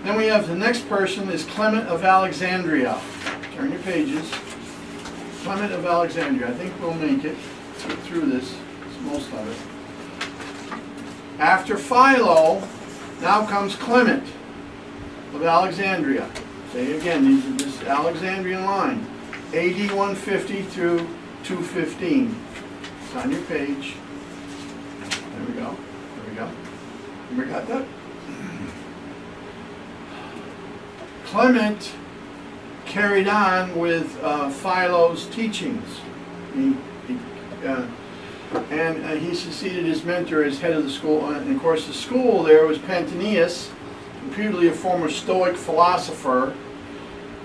Then we have the next person is Clement of Alexandria. Turn your pages. Clement of Alexandria. I think we'll make it through this. It's most of it. After Philo, now comes Clement of Alexandria. Say again, this Alexandrian line, AD 150 through 215. It's on your page. There we go. There we go. We got that? Clement carried on with Philo's teachings. He succeeded his mentor as head of the school. And of course, the school there was Pantanius, reputedly a former Stoic philosopher,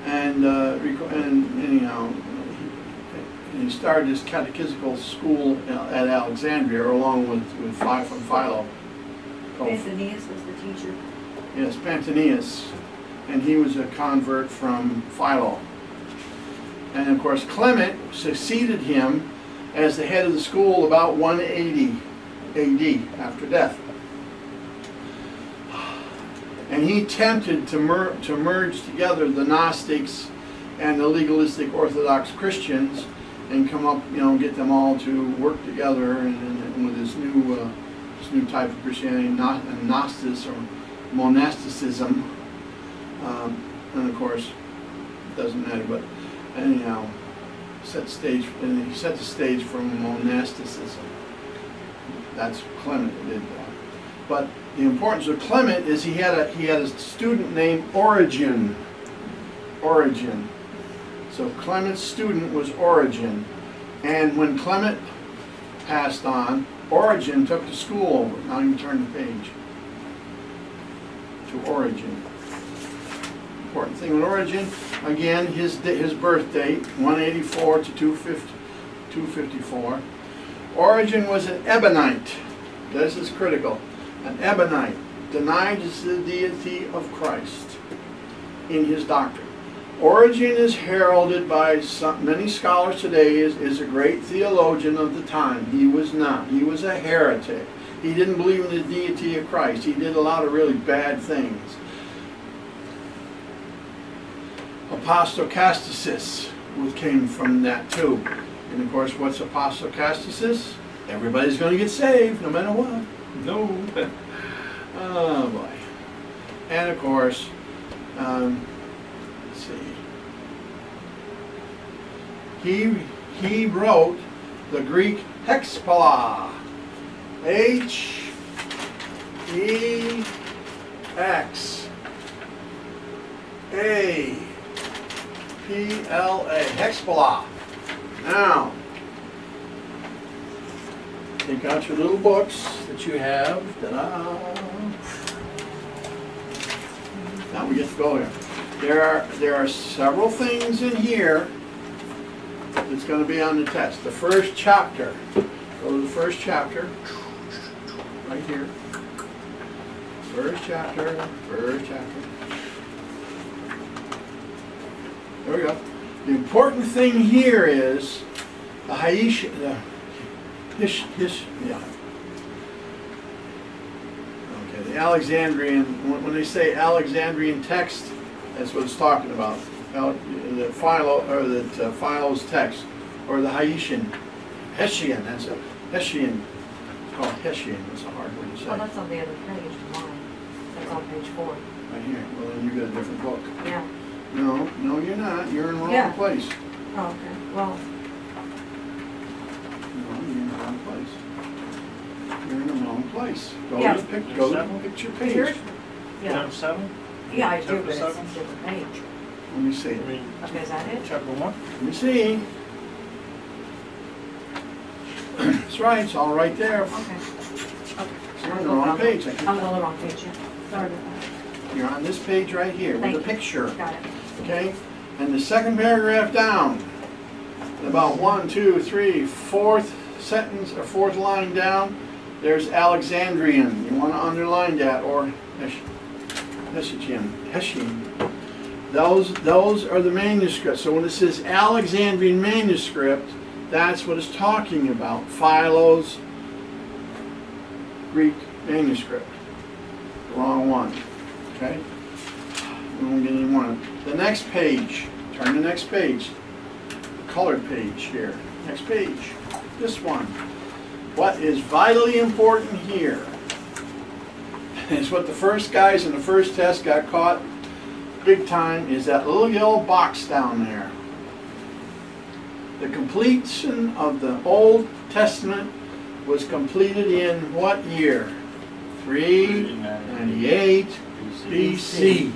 and anyhow, he started his catechetical school at Alexandria, along with Philo. Pantanius was the teacher. Yes, Pantanius, and he was a convert from Philo. And of course, Clement succeeded him as the head of the school about 180 AD, after death. And he attempted to merge together the Gnostics and the legalistic Orthodox Christians and come up, get them all to work together and with this new type of Christianity, Gnostics or monasticism. And of course, it doesn't matter, but anyhow, he set the stage for monasticism. That's Clement who did that. But the importance of Clement is he had a student named Origen. Origen. So Clement's student was Origen, and when Clement passed on, Origen took the school over. Now you can turn the page to Origen. Important thing with Origen, again, his birth date, 184 to 254. Origen was an Ebonite. This is critical. An Ebonite denied the deity of Christ in his doctrine. Origen is heralded by many scholars today as a great theologian of the time. He was not. He was a heretic. He didn't believe in the deity of Christ. He did a lot of really bad things. Apostocasticis came from that too. And of course, what's apostocasticis? Everybody's going to get saved, no matter what. No. Oh boy. And of course, let's see. He wrote the Greek Hexapla. H-E-X-A-P-L-A. Hexapla. Now, take out your little books that you have. Ta-da. Now we get to go there. There are several things in here that's going to be on the test. The first chapter. Go to the first chapter. Right here. First chapter. First chapter. There we go. The important thing here is the the Alexandrian, when they say Alexandrian text, that's what it's talking about. The Philo's text, or the Hessian, that's a Hessian. It's called Hessian. That's a hard word to say. Well, that's on the other page of mine. That's on page 4. Right here. Well, then you got a different book. Yeah. No, you're not. You're in the wrong Yeah. place. Oh, okay. Well, No, you're in the wrong place. You're in the wrong place. Go Yeah. to the picture page. here's, yeah, Chapter 7? yeah, I do, Chapter but it's a 7? different page. Let me see. I mean, Okay, is that it? chapter 1? Let me see. That's right. It's all right there. Okay. Okay. You're on the wrong page. I'm on the wrong page, yeah. Sorry about You're on this page right here with Thank the you. picture. that. Got it. Okay? And the second paragraph down, about 1, 2, 3, fourth sentence or fourth line down, there's Alexandrian. You want to underline that, or Hessian. Those are the manuscripts. So when it says Alexandrian manuscript, that's what it's talking about. Philo's Greek manuscript. The wrong one. Okay? We won't get any more. The next page. Turn to the next page. The colored page here. Next page. This one. What is vitally important here is what the first guys in the first test got caught big time is that little yellow box down there. The completion of the Old Testament was completed in what year? 398 BC.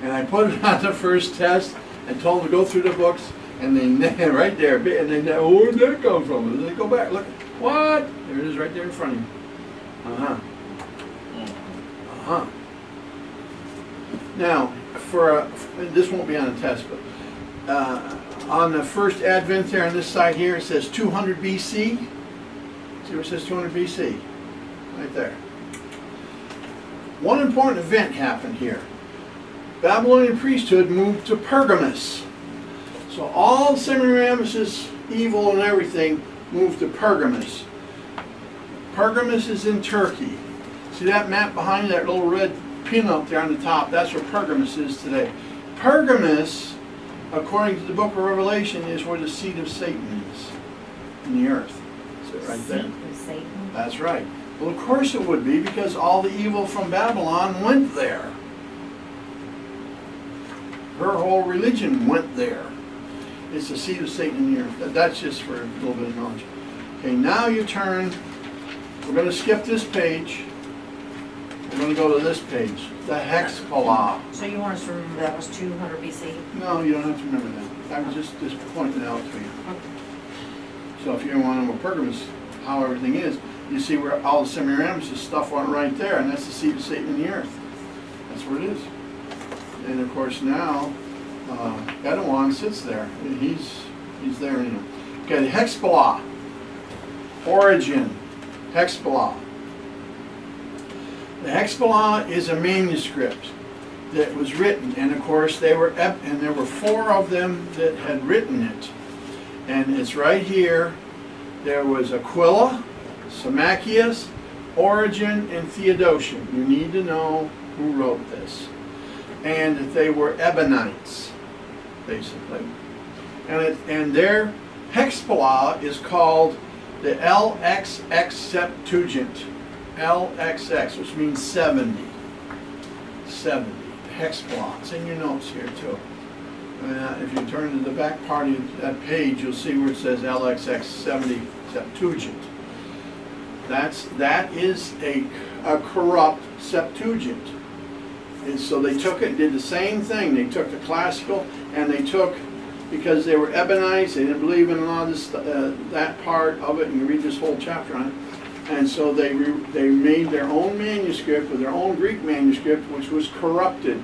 And I put it on the first test and told them to go through the books, and they right there, and they oh, where did that come from? And they go back, look, what? There it is right there in front of you. Now, this won't be on the test, but on the first advent there on this side here, it says 200 BC. See where it says 200 BC? Right there. One important event happened here. Babylonian priesthood moved to Pergamus. So all Semiramis' evil and everything moved to Pergamus. Pergamus is in Turkey. See that map behind that little red pin up there on the top? That's where Pergamus is today. Pergamus, according to the book of Revelation, is where the seat of Satan is in the earth. Is it right there? Seat of Satan. That's right. Well, of course it would be, because all the evil from Babylon went there. Her whole religion went there. It's the seat of Satan in the earth. That's just for a little bit of knowledge. Okay, now you turn. We're going to skip this page. We're going to go to this page, the Hexapla. So you want us to remember that was 200 BC? No, you don't have to remember that. I'm just pointing it out to you. Okay. So if you want to know Pergamus, how everything is, you see where all the Semiramis' stuff went right there, and that's the seat of Satan in the earth. That's where it is. And of course now, Edouan sits there. He's there. You know. Okay, the Hexapla. Origin. Hexapla. The Hexapla is a manuscript that was written, and of course there were 4 of them that had written it. And it's right here. There was Aquila, Symmachus, Origen, and Theodotion. You need to know who wrote this. And that they were Ebionites, basically. And their Hexapla is called the LXX Septuagint. LXX, which means 70. 70. The Hexapla. It's in your notes here too. If you turn to the back part of that page, you'll see where it says LXX 70 Septuagint. That is a corrupt Septuagint. And so they took it and did the same thing. They took the classical, and they took, because they were Ebionites, they didn't believe in a lot of this, that part of it, and you read this whole chapter on it. And so they made their own manuscript, with their own Greek manuscript, which was corrupted.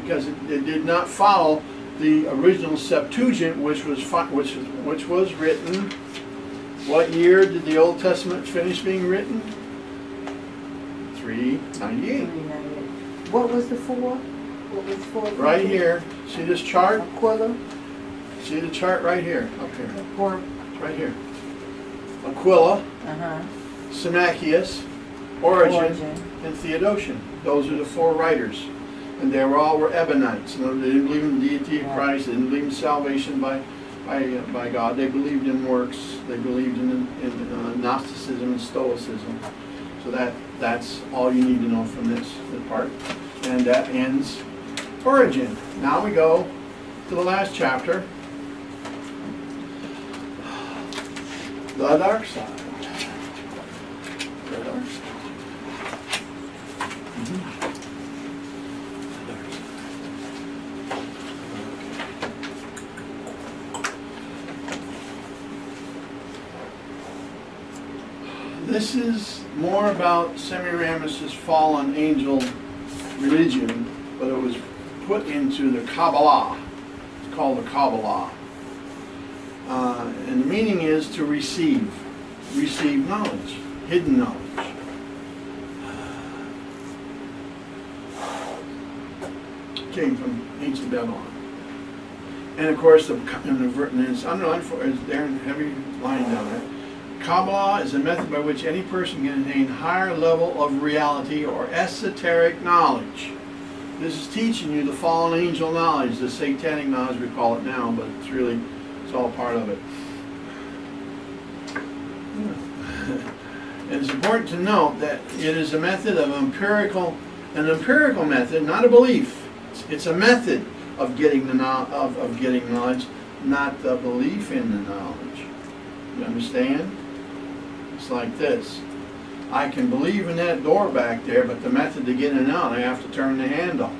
because it did not follow the original Septuagint, which was written. What year did the Old Testament finish being written? 398. What was the 4? What was 4? Right here. See this chart? Aquila. See the chart right here, up here. Or, It's right here. Aquila, Symmachus, Origen, and Theodotion. Those are the 4 writers. And they all were Ebionites. You know, they didn't believe in the deity of Christ. They didn't believe in salvation by God. They believed in works. They believed in Gnosticism and Stoicism. So that's all you need to know from this part. And that ends Origin. Now we go to the last chapter. The dark side. The dark side. This is more about Semiramis' fallen angel religion, but it was put into the Kabbalah. It's called the Kabbalah. And the meaning is to receive knowledge, hidden knowledge. Came from ancient Babylon. And of course, it's underlined for, is there in heavy line down there. Kabbalah is a method by which any person can attain higher level of reality or esoteric knowledge. This is teaching you the fallen angel knowledge, the satanic knowledge we call it now, but it's all part of it. And it's important to note that it is a method of an empirical method, not a belief. It's a method of getting getting knowledge, not the belief in the knowledge. You understand? It's like this. I can believe in that door back there, but the method to get in and out, I have to turn the handle.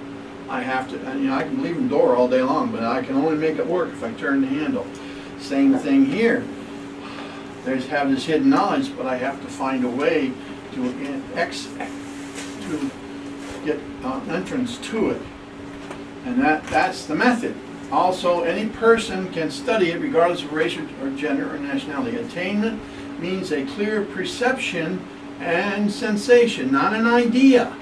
I can believe in door all day long, but I can only make it work if I turn the handle. Same thing here. There's have this hidden knowledge, but I have to find a way to get entrance to it. And that's the method. Also, any person can study it regardless of race or gender or nationality. Attainment means a clear perception and sensation, not an idea,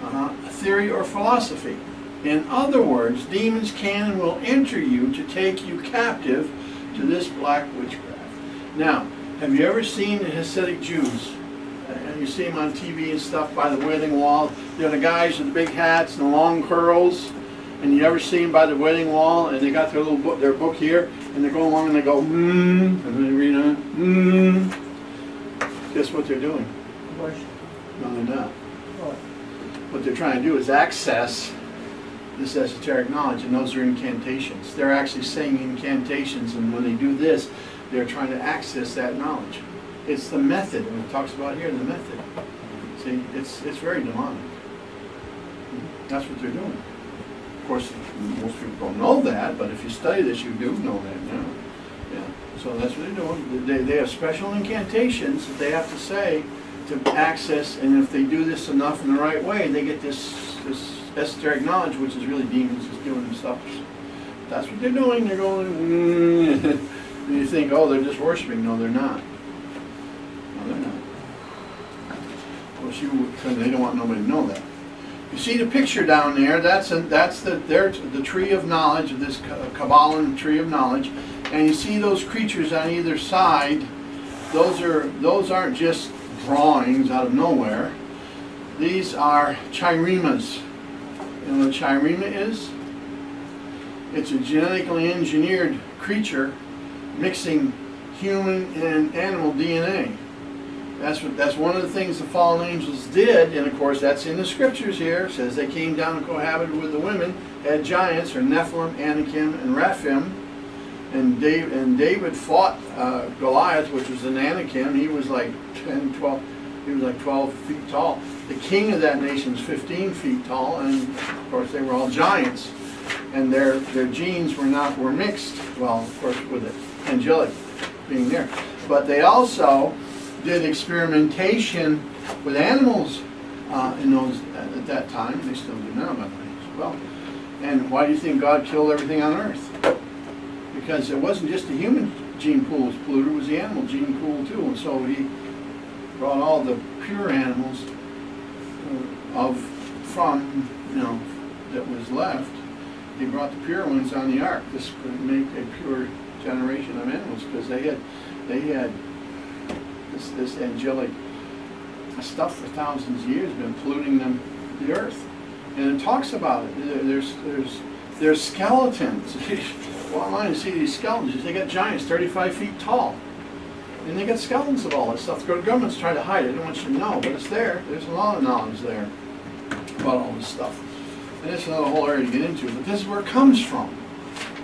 a theory or philosophy. In other words, demons can and will enter you to take you captive to this black witchcraft. Now, have you ever seen the Hasidic Jews? And you see them on TV and stuff by the Wailing Wall. They're the guys with the big hats and the long curls. And you ever see them by the Wailing Wall, and they got their little book, their book here, and they go along and they go, and they read on, Guess what they're doing? worship. No, they're not. What? What they're trying to do is access this esoteric knowledge, and those are incantations. They're actually saying incantations, and when they do this, they're trying to access that knowledge. It's the method, and it talks about here, the method. See, it's very demonic. That's what they're doing. Of course, most people don't know that, but if you study this, you do know that now. Yeah. So that's what they're doing. They have special incantations that they have to say to access, and if they do this enough in the right way, they get this esoteric knowledge, which is really demons just doing stuff. That's what they're doing. They're going, and you think, oh, they're just worshiping. No, they're not. No, they're not. Well, they don't want nobody to know that. You see the picture down there, that's the tree of knowledge, of this Kabbalah tree of knowledge, and you see those creatures on either side. Those aren't just drawings out of nowhere. These are chirimas. You know what a chirima is? It's a genetically engineered creature mixing human and animal DNA. That's one of the things the fallen angels did, and of course that's in the scriptures here. It says they came down and cohabited with the women, had giants, or Nephilim, Anakim, and Rephaim. And David fought Goliath, which was an Anakim. He was like 12 feet tall. The king of that nation is 15 feet tall, and of course they were all giants. And their genes were mixed, well, of course, with the angelic being there. But they also did experimentation with animals at that time. They still do now, by the way, as well. And why do you think God killed everything on earth? Because it wasn't just the human gene pool was polluted, it was the animal gene pool too. And so he brought all the pure animals from, that was left. He brought the pure ones on the ark. This could make a pure generation of animals, because they had this angelic stuff for thousands of years been polluting the earth. And it talks about it. There's skeletons. Well, online to see these skeletons. They got giants 35 feet tall. And they got skeletons of all this stuff. The government's trying to hide it. They don't want you to know, but it's there. There's a lot of knowledge there about all this stuff. And it's another whole area to get into. But this is where it comes from,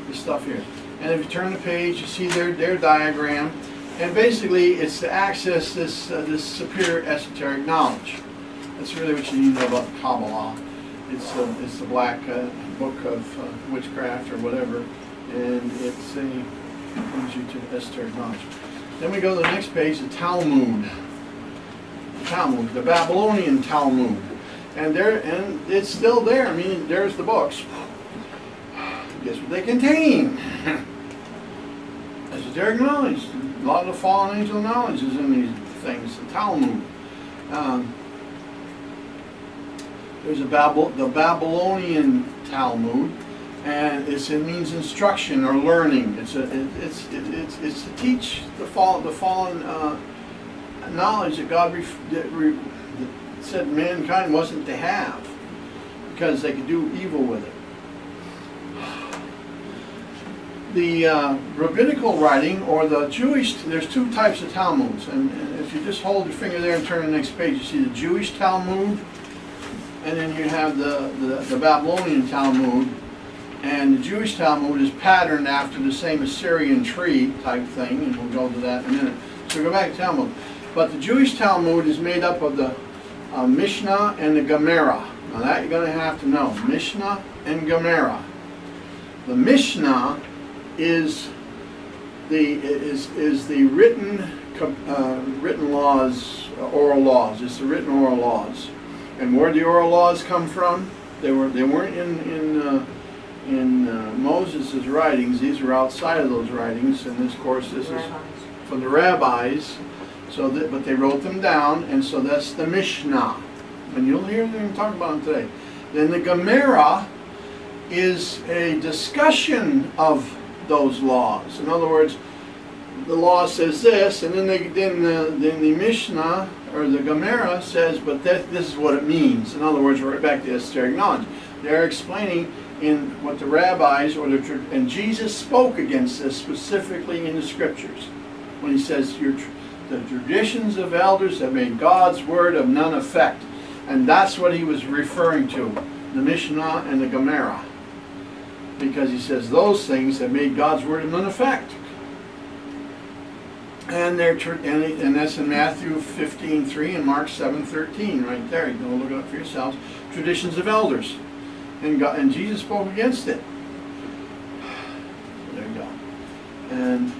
this stuff here. And if you turn the page, you see their diagram. And basically, it's to access this superior esoteric knowledge. That's really what you need to know about Kabbalah. It's the black book of witchcraft or whatever, and it brings you to esoteric knowledge. Then we go to the next page, the Talmud. The Babylonian Talmud, and it's still there. I mean, there's the books. Guess what they contain? Esoteric knowledge. A lot of the fallen angel knowledge is in these things. The Talmud. There's the Babylonian Talmud, and it means instruction or learning. It's to teach the fallen knowledge that God that said mankind wasn't to have, because they could do evil with it. The rabbinical writing, or the Jewish, there's two types of Talmuds, and if you just hold your finger there and turn to the next page, you see the Jewish Talmud, and then you have the Babylonian Talmud. And the Jewish Talmud is patterned after the same Assyrian tree type thing, and we'll go to that in a minute. So go back to Talmud. But the Jewish Talmud is made up of the Mishnah and the Gemara. Now that you're going to have to know. Mishnah and Gemara. The Mishnah is the written laws, oral laws. It's the written oral laws. And where the oral laws come from? They weren't in Moses' writings. These are outside of those writings, and this is from the rabbis. But they wrote them down, and so that's the Mishnah, and you'll hear them talk about them today. Then the Gemara is a discussion of those laws. In other words, the law says this, and then the Mishnah or the Gemara says, but this is what it means. In other words, we're right back to esoteric knowledge. They're explaining in what the rabbis and Jesus spoke against this specifically in the scriptures when he says the traditions of elders have made God's word of none effect, and that's what he was referring to, the Mishnah and the Gemara, because he says those things have made God's word of none effect. And that's in Matthew 15:3 and Mark 7:13, right there. You can look it up for yourselves. Traditions of elders, and Jesus spoke against it. So there you go. And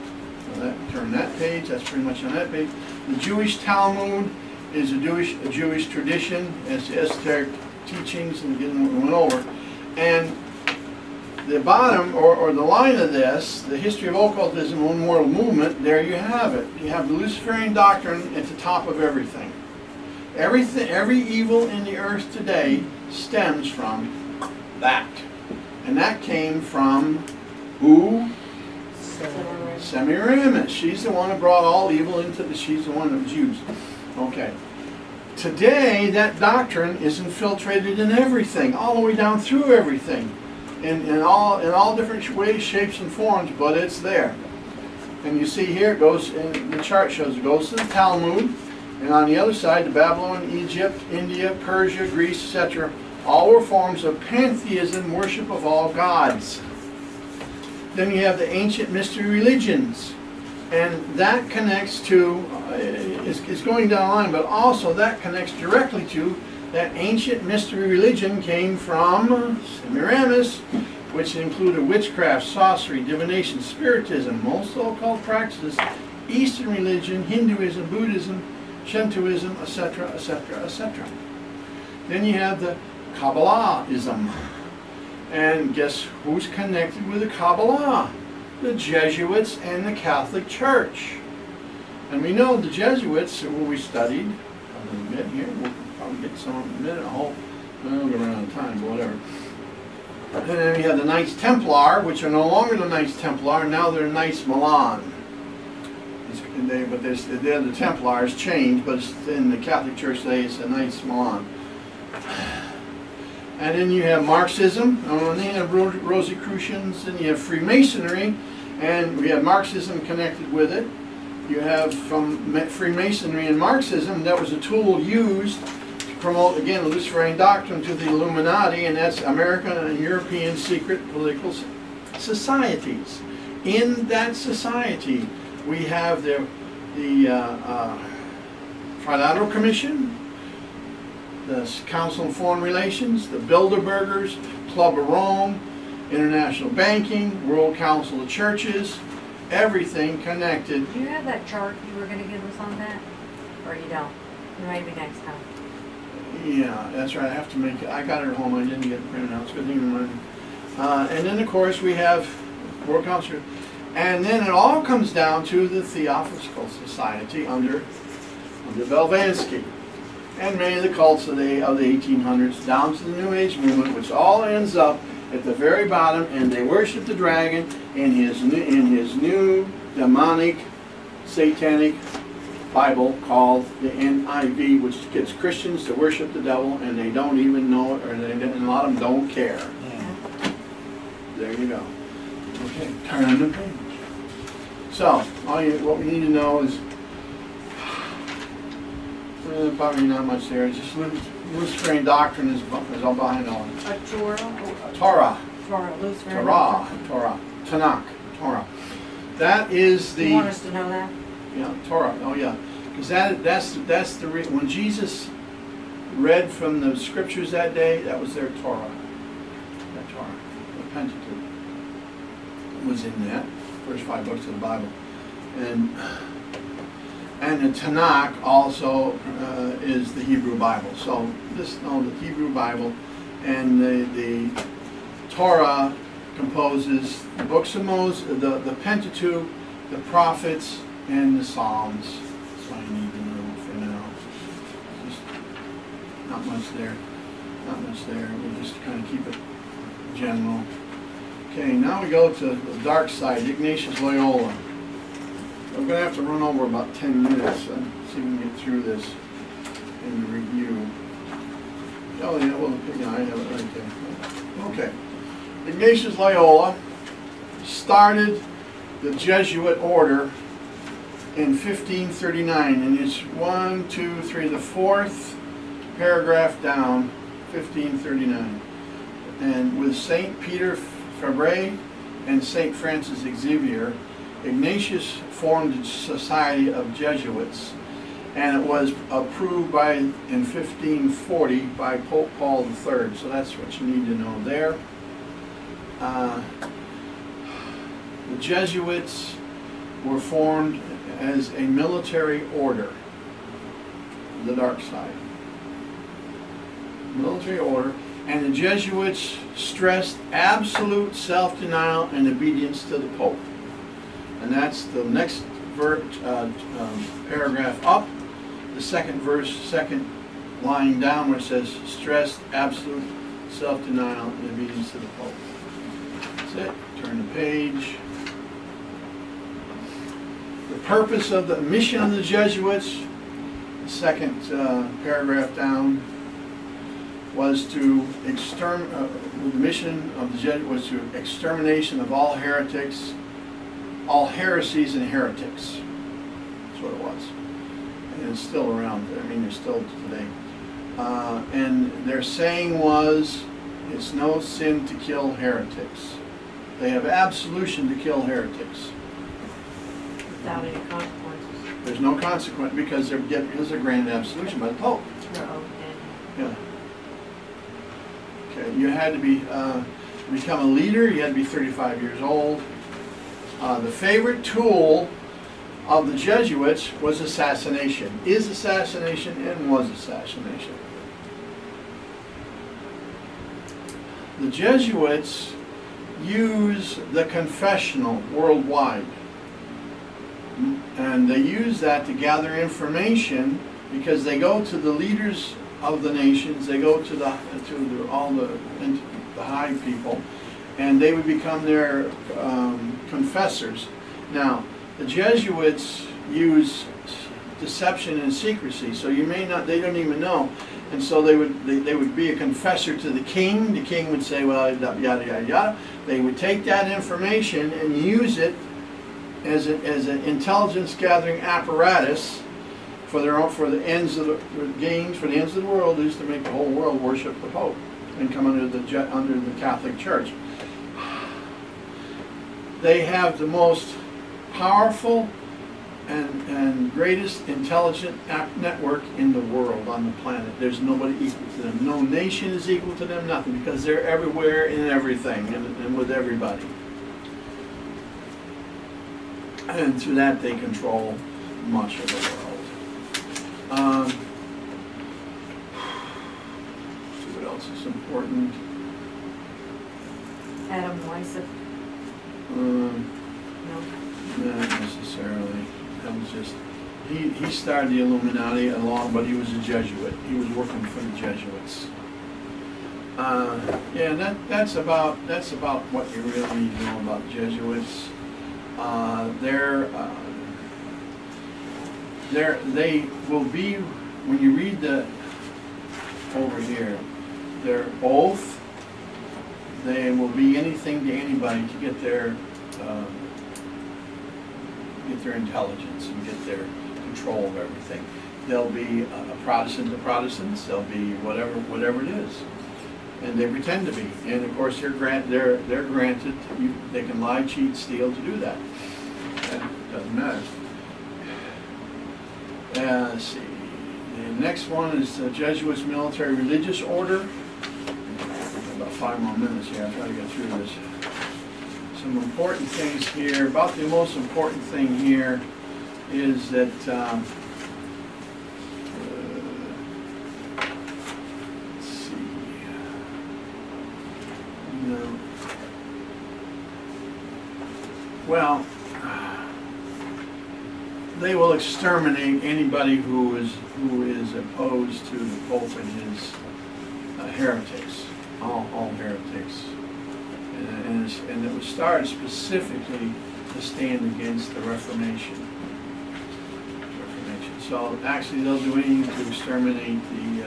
turn that page. That's pretty much on that page. The Jewish Talmud is a Jewish tradition. It's esoteric teachings, and getting what we went over. And the bottom, or the line of this, the history of occultism, one world movement, there you have it. You have the Luciferian doctrine at the top of everything. Every evil in the earth today stems from that. And that came from who? Semiramis. She's the one who brought all evil she's the one that was used. Okay. Today, that doctrine is infiltrated in everything, all the way down through everything. In all different ways, shapes, and forms, but it's there. And you see here, it goes, and the chart shows it goes to the Talmud, and on the other side, the Babylon, Egypt, India, Persia, Greece, etc. All were forms of pantheism, worship of all gods. Then you have the ancient mystery religions, and that connects to, it's going down the line, but also that connects directly to that ancient mystery religion came from Semiramis, which included witchcraft, sorcery, divination, spiritism, most occult practices, Eastern religion, Hinduism, Buddhism, Shintoism, etc., etc., etc. Then you have the Kabbalahism. And guess who's connected with the Kabbalah? The Jesuits and the Catholic Church. And we know the Jesuits, who we studied a little bit here, we'll probably get some in a minute, I hope. We'll go around out of time, but whatever. And then we have the Knights Templar, which are no longer the Knights Templar, now they're Knights Milan. But they're the Templars changed, but in the Catholic Church today it's the Knights Milan. And then you have Marxism, and then you have Rosicrucians, and you have Freemasonry, and we have Marxism connected with it. You have from Freemasonry and Marxism, that was a tool used to promote, again, the Luciferian doctrine to the Illuminati, and that's American and European secret political societies. In that society, we have the Trilateral Commission, the Council on Foreign Relations, the Bilderbergers, Club of Rome, International Banking, World Council of Churches, everything connected. Do you have that chart you were going to give us on that? Or you don't? Maybe next time. Yeah, that's right. I have to make it. I got it at home. I didn't get it printed out. It's a good thing I'm running. And then, of course, we have World Council. And then it all comes down to the Theosophical Society under Blavatsky. And many of the cults of the 1800s, down to the New Age movement, which all ends up at the very bottom, and they worship the dragon in his new demonic, satanic Bible called the NIV, which gets Christians to worship the devil, and they don't even know it, and a lot of them don't care. There you go. Okay, turn the page. So, what we need to know is, probably not much there. It's just Luciferian doctrine is all behind all. Torah. Tanakh. Torah. That is the. You want us to know that? Yeah, Torah. Oh yeah, because that's the reason when Jesus read from the scriptures that day, that was their Torah. That Torah, the Pentateuch, was in that first 5 books of the Bible, and the Tanakh also is the Hebrew Bible. So just know the Hebrew Bible and the Torah composes the books of Moses, the Pentateuch, the prophets, and the Psalms. That's all you need to know for now. Just not much there. Not much there. We'll just kind of keep it general. Okay, now we go to the dark side, Ignatius Loyola. I'm going to have to run over about 10 minutes and see if we can get through this in the review. Oh yeah, well, yeah, I have it right there. Okay. Ignatius Loyola started the Jesuit order in 1539, and it's 1, 2, 3, the 4th paragraph down, 1539. And with St. Peter Fabre and St. Francis Xavier, Ignatius formed a society of Jesuits, and it was approved in 1540 by Pope Paul III. So that's what you need to know there. The Jesuits were formed as a military order, the dark side. Military order, and the Jesuits stressed absolute self-denial and obedience to the Pope. And that's the next paragraph up, the second verse, second line down, where it says stressed absolute self-denial and obedience to the Pope. That's it. Turn the page. The purpose of the mission of the Jesuits, the second paragraph down, was to the mission of the Jesuits was to extermination of all heretics, all heresies and heretics. That's what it was. And it's still around. I mean, they're still today. And their saying was, it's no sin to kill heretics. They have absolution to kill heretics. Without any consequences. There's no consequence because they're granted absolution by the Pope. Yeah. Okay, you had to be to become a leader. You had to be 35 years old. The favorite tool of the Jesuits was assassination. Is assassination and was assassination. The Jesuits use the confessional worldwide. And they use that to gather information because they go to the leaders of the nations, they go to all the high people, and they would become their confessors. Now, the Jesuits use deception and secrecy, so you may not, they don't even know. And so they would be a confessor to the king. The king would say, well, yada, yada, yada. They would take that information and use it as an intelligence gathering apparatus for the ends of the gains, for the ends of the world, is to make the whole world worship the Pope and come under the Catholic Church. They have the most powerful and greatest intelligent network in the world, on the planet. There's nobody equal to them. No nation is equal to them, nothing, because they're everywhere in everything and with everybody. And through that they control much of the world. See what else is important. Adam Weishaupt. No. Not necessarily. That was just, he started the Illuminati along, but he was a Jesuit. He was working for the Jesuits. Yeah, that's about what you really need to know about Jesuits. They will be, when you read over here, their oath, they will be anything to anybody to get their intelligence and get their control of everything. They'll be a Protestant to Protestants. They'll be whatever it is, and they pretend to be. And of course, they're granted. They can lie, cheat, steal to do that. That doesn't matter. Let's see. The next one is the Jesuits Military Religious Order. About 5 more minutes here. I'll try to get through this. Some important things here. About the most important thing here is that let's see. No. Well, they will exterminate anybody who is opposed to the Pope and his heretics. All heretics. And it was started specifically to stand against the Reformation. So actually they'll do anything to exterminate the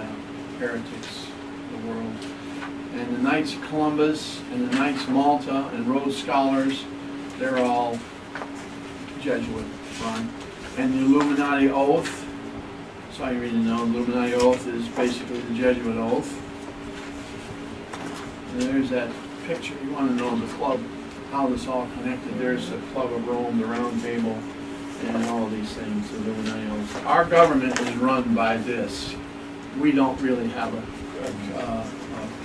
heretics of the world. And the Knights of Columbus and the Knights of Malta and Rhodes Scholars, they're all Jesuit run. And the Illuminati Oath, so you need to know, the Illuminati Oath is basically the Jesuit Oath. And there's that picture. You want to know the club, how this all connected. There's the Club of Rome, the Round Table, and all of these things, the Illuminati Oath. Our government is run by this. We don't really have a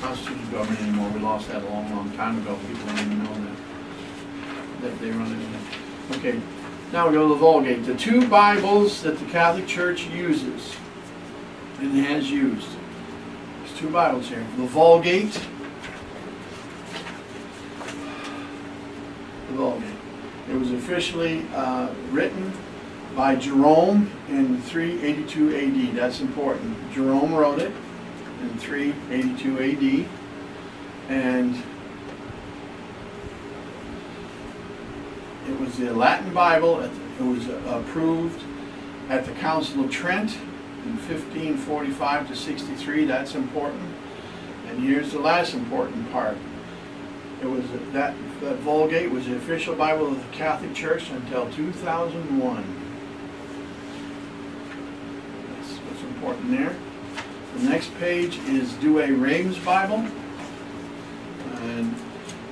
constitutional government anymore. We lost that a long time ago. People don't even know that they run it. Okay. Now we go to the Vulgate. The 2 Bibles that the Catholic Church uses and has used. There's 2 Bibles here. The Vulgate. The Vulgate. It was officially written by Jerome in 382 AD. That's important. Jerome wrote it in 382 AD. And it was the Latin Bible. It was approved at the Council of Trent in 1545 to 63. That's important. And here's the last important part. It was that Vulgate was the official Bible of the Catholic Church until 2001. That's what's important there. The next page is Douay Rheims Bible. And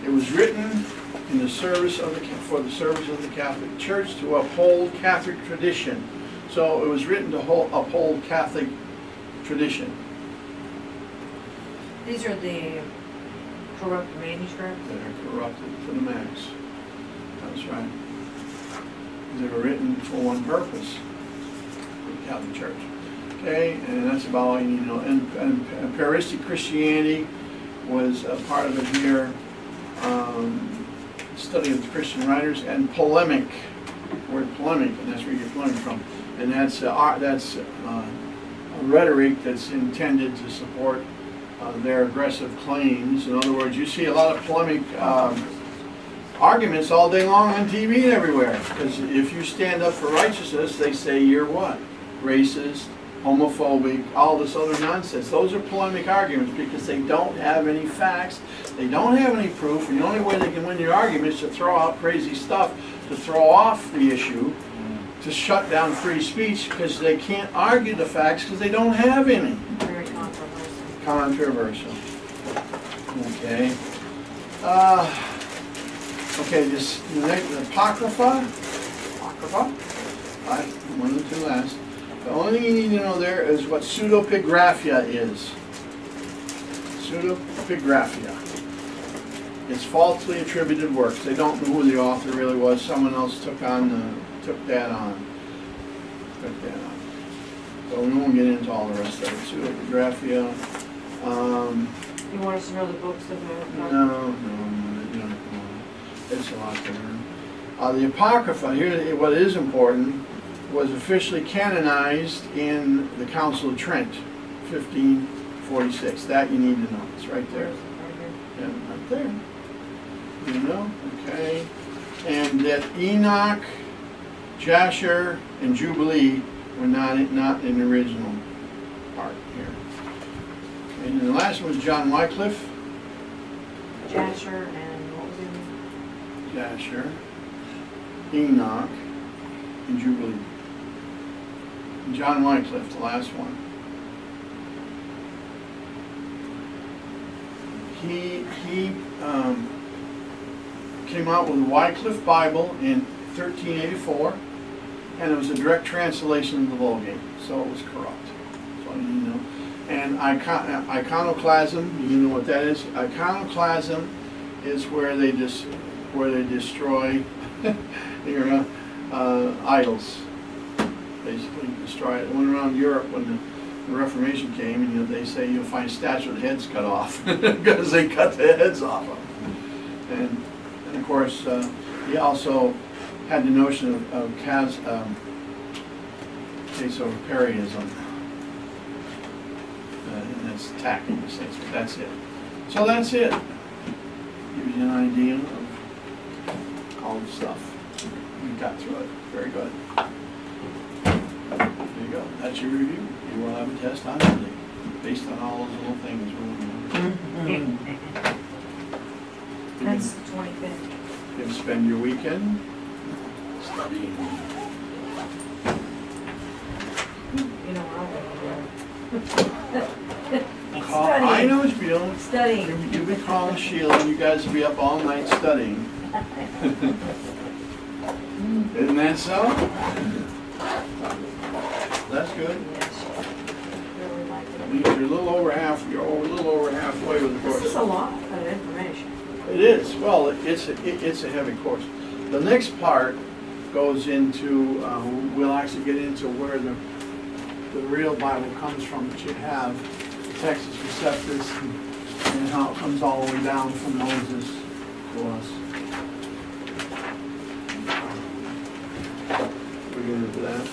it was written in the service of for the service of the Catholic Church to uphold Catholic tradition. So it was written to uphold Catholic tradition. These are the corrupt manuscripts? That are corrupted to the max. That's right. They were written for one purpose, for the Catholic Church. Okay, and that's about all you need to know. And Paristic Christianity was a part of it here. Study of the Christian writers and polemic, word polemic, and that's where you get polemic from. And that's rhetoric that's intended to support their aggressive claims. In other words, you see a lot of polemic arguments all day long on TV and everywhere. Because if you stand up for righteousness, they say you're what? Racist, homophobic, all this other nonsense. Those are polemic arguments because they don't have any facts, they don't have any proof, and the only way they can win your argument is to throw out crazy stuff, to throw off the issue, to shut down free speech, because they can't argue the facts because they don't have any. Very controversial. Controversial. Okay. Okay, this the Apocrypha. Apocrypha. Right, one of the two last. The only thing you need to know there is what pseudepigraphia is. Pseudepigraphia. It's falsely attributed works. They don't know who the author really was. Someone else took that on. So we won't get into all the rest of it. Pseudepigraphia. You want us to know the books that are? No. It's a lot to learn. The Apocrypha, here, what is important, was officially canonized in the Council of Trent, 1546. That you need to know. It's right there. Yeah, right there. You know, okay. And that Enoch, Jasher, and Jubilee were not in the original part here. Okay, and the last one was John Wycliffe. Jasher and what was it? Jasher, Enoch, and Jubilee. And John Wycliffe, the last one. He came out with the Wycliffe Bible in 1384, and it was a direct translation of the Vulgate, so it was corrupt. So you know. And iconoclasm, you know what that is? Iconoclasm is where they destroy your idols. Basically destroy it. It went around Europe when the Reformation came, and they say you'll find statues with heads cut off because they cut the heads off of them. And of course, he also had the notion of Caesoparianism. And that's attacking the saints, but that's it. So that's it. Gives you an idea of all the stuff. We got through it. Very good. There you go. That's your review. You will have a test on Monday, based on all those little things we're looking at. That's the 25th. You can spend your weekend studying. You know where I'm going. I know what you're doing. Studying. You'll be calling Sheila, and you guys will be up all night studying. Isn't that so? That's good. Yes. Really like That it. means you're a little over halfway with the course. This is a lot of information. It is. Well, it's a heavy course. The next part goes into, we'll actually get into where the real Bible comes from that you have, Textus Receptus, and how it comes all the way down from Moses to us. We'll get into that.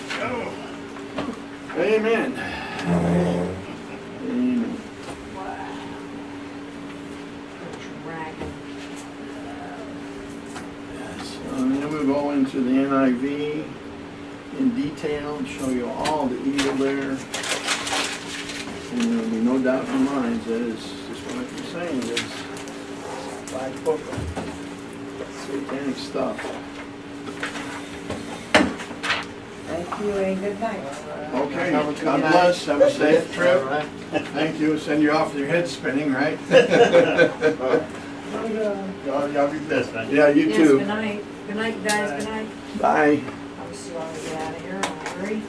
Amen. Amen. Dragon. Yes. And then we'll go into the NIV in detail and show you all the evil there. And there'll be no doubt in your minds that is just what I keep saying, it is black book of satanic stuff. Thank you and good night. Okay, God bless, have a safe trip. Thank you, send you off with your head spinning, right? Y'all be blessed, man. Yeah, you Yes, too. good night. Good night, guys. Good night. Bye. I'm slow to get out of here. I'll hurry.